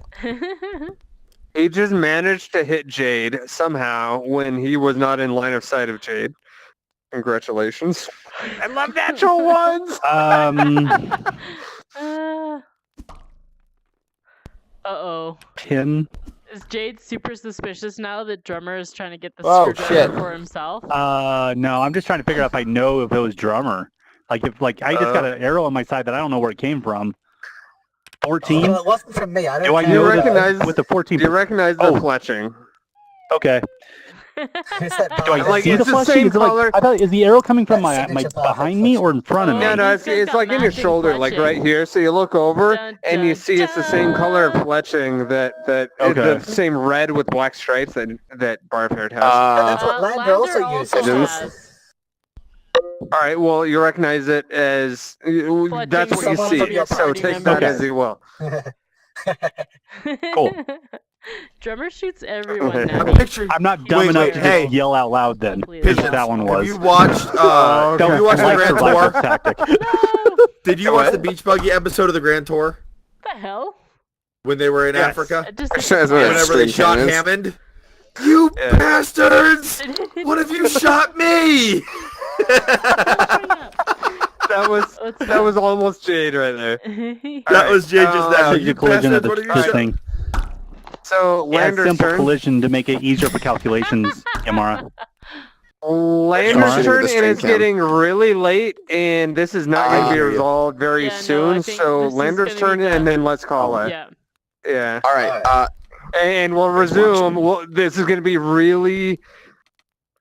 He just managed to hit Jade somehow when he was not in line of sight of Jade. Congratulations. I love natural ones. Uh-oh. Pin. Is Jade super suspicious now that Drummer is trying to get the Oh, screwdriver shit. for himself? No, I'm just trying to figure out if I know if it was drummer. Like if I just got an arrow on my side that I don't know where it came from. 14. Well, it wasn't from me. I don't Do I care. know recognize- with the 14? Do you recognize the Oh. fletching? Okay. Who's that Do I behind Like, see us? it's the the flashing? same Is it like, color. I thought, is the arrow coming from my That signature path behind me or in front of me? No, no, he's it's got like in your matching shoulder, like right fletching. here. So you look over Dun, and you dun, see it's the same color of dun. fletching that Okay. the same red with black stripes that Barfair has. That's what Lander also uses. didn't- has. All right, well you recognize it as that's what you someone see. from your So party take member. that as you will. Cool. Drummer shoots everyone Okay. now. I'm picturing. I'm not dumb Wait, enough wait, to hey. just yell out loud then. Completely. Which that one Have was. you watched? okay. Have you watched the like Grand survival Tour? tactic. No! Did you watch the Beach Buggy episode of the Grand Tour What the hell? when they were in Yes. Africa? I just Sure, that's what it's- Whenever they Stream shot cannons. Hammond. You Yeah. bastards! What have you shot me? That was almost Jade right there. That was Jay just Oh, now. Take You the collision of bastards! the What have you shot? thing. So Yeah, Lander's simple turn. collision to make it easier for calculations, Yamara. Lander's Alright. turn, The and it's stream cam. getting really late, and this is not going to be hear you. resolved very Yeah, no, I soon. think So this is Lander's gonna turn, be and done. then let's call it. Yeah. Yeah, All right. and we'll Thanks, resume. watching. Well, this is going to be really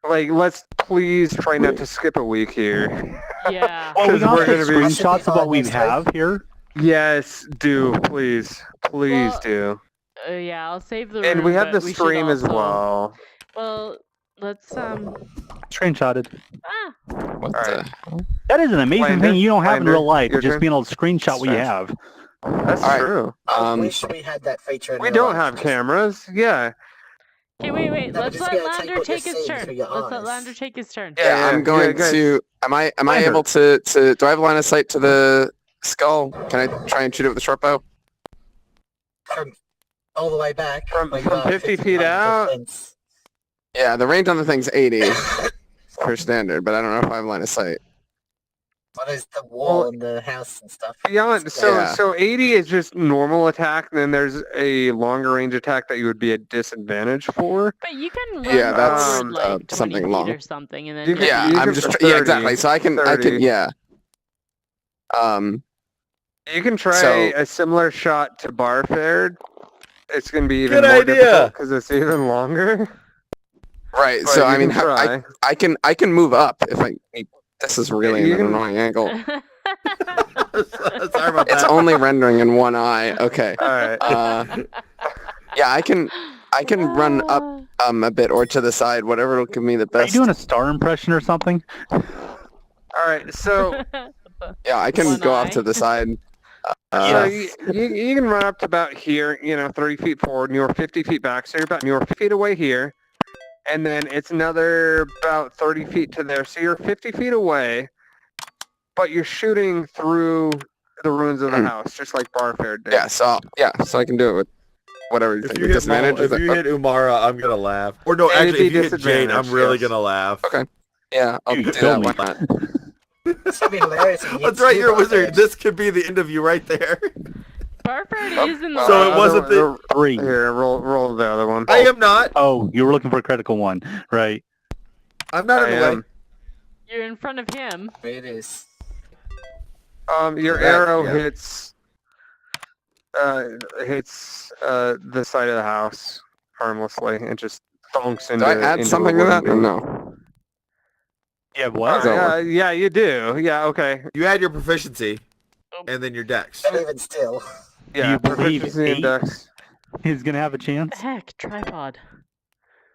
like. Let's please try not to skip a week here. Yeah. Well, we 'Cause got we're the gonna be- screenshots of what we have here. Yes, do please, please Well, do. Yeah, I'll save the And room, we have the but we should stream as also- well. Well, let's Screenshotted. What Alright. the? That is an amazing Lander, thing you don't have Lander, in real life. your Just turn. being able to screenshot what you Sorry. have. That's Alright. true. I Um, wish we had that feature in We real don't life. have cameras. Yeah. Okay, wait. No, but Let's just let be able to take Lander what you're take his seeing turn. through your Let's let eyes. Lander take his turn. Yeah, Yeah, I'm going guys. to. Am I Lander. able to? Do I have line of sight to the skull? Can I try and shoot it with a short bow? From all the way back. From where you are 50 feet behind the out? fence. Yeah, the range on the thing's 80 for standard, but I don't know if I have line of sight. Well, there's the wall Well, and the house and stuff. Beyond, so Yeah. so 80 is just normal attack. Then there's a longer range attack that you would be at disadvantage for. But you can run Yeah, that's, forward like 20 something feet long. or something, and then You hit can- Yeah, you I'm can just. for Yeah, 30, exactly. So I can. 30. Yeah. You can try So- a similar shot to Barfair. It's going to be even Good more idea. difficult because it's even longer. Right. But So you I mean, can try. I can move up if I. This is really You an can- annoying angle. Sorry about It's that. only rendering in one eye. Okay. All right. Yeah, I can run up a bit or to the side, whatever will give me the Are you best. doing a star impression or something? All right. So Yeah, I can One go eye. off to the side. So you can run up to about here, 30 feet forward, and you're 50 feet back. So you're 50 feet away here. And then it's another about 30 feet to there. So you're 50 feet away, but you're shooting through the ruins of the house, just like Barfair did. Yeah, so I can do it with whatever you If think. you With hit Mal- disadvantage. if you hit Umara, I'm gonna laugh. Or no, It'd actually, be if you hit Jade, I'm disadvantage, really yes. gonna laugh. Okay. Yeah, I'll You do killed that. me. Why not? It's gonna be hilarious. if you That's hit right, two you're a wizard. buttons. This could be the end of you right there. Barford is in the So way. it wasn't the- 3. Here, roll the other one. I am not. Oh, you were looking for a critical one, right? I'm not in I the way. am. You're in front of him. It is. Your That- arrow yeah. hits hits the side of the house harmlessly and just thunks into. Do I add into something a to that? wooden Or beam. no. Yeah, what? Yeah, you do. Yeah, okay. You add your proficiency, and then your dex. But even still, Yeah, you believe proficiency 8? index. He's gonna have a chance. Heck, tripod.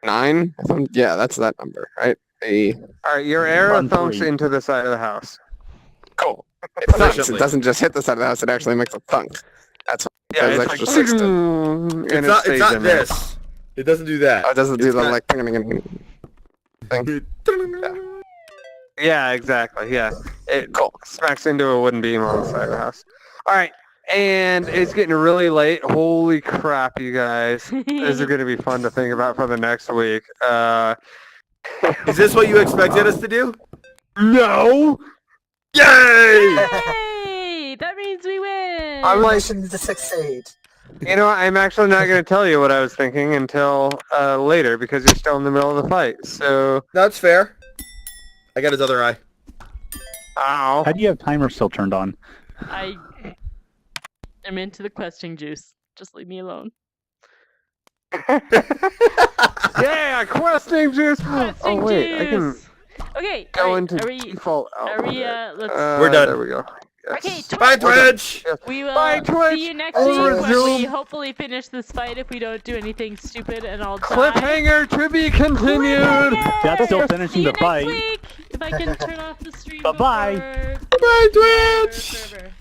9? Yeah, that's that number, right? All right, your arrow Run thunks 3. into the side of the house. Cool. It thunks. It Efficiently. doesn't just hit the side of the house. It actually makes a thunk. That's Yeah, There's it's extra like 6 to... and it It's stays not in there. this. It doesn't do that. Oh, it doesn't do It's the not- like thing. Yeah, exactly. Yeah, it Cool. smacks into a wooden beam on the side of the house. All right, and it's getting really late. Holy crap, you guys! This is going to be fun to think about for the next week. Is this what you expected us to do? No. Yay! Yay! That means we win. I'm like, mission to succeed. you know, I'm actually not going to tell you what I was thinking until later because you're still in the middle of the fight. So, That's fair. I got his other eye. ow. How do you have timer still turned on? I am into the questing juice. Just leave me alone. Yeah, questing juice. Questing Oh wait, I can juice. Okay, go alright, into are we? default. Are we? output. Let's. We're done. There we go. Okay, Yes. Bye, Twitch. Twitch! We will Bye, Twitch. see you next Over week when we Zoom. hopefully finish this fight if we don't do anything stupid and I'll die. Cliffhanger to be continued. That's still See finishing you the fight. next week. If I can turn off the stream Bye-bye. before Bye, our Twitch! server.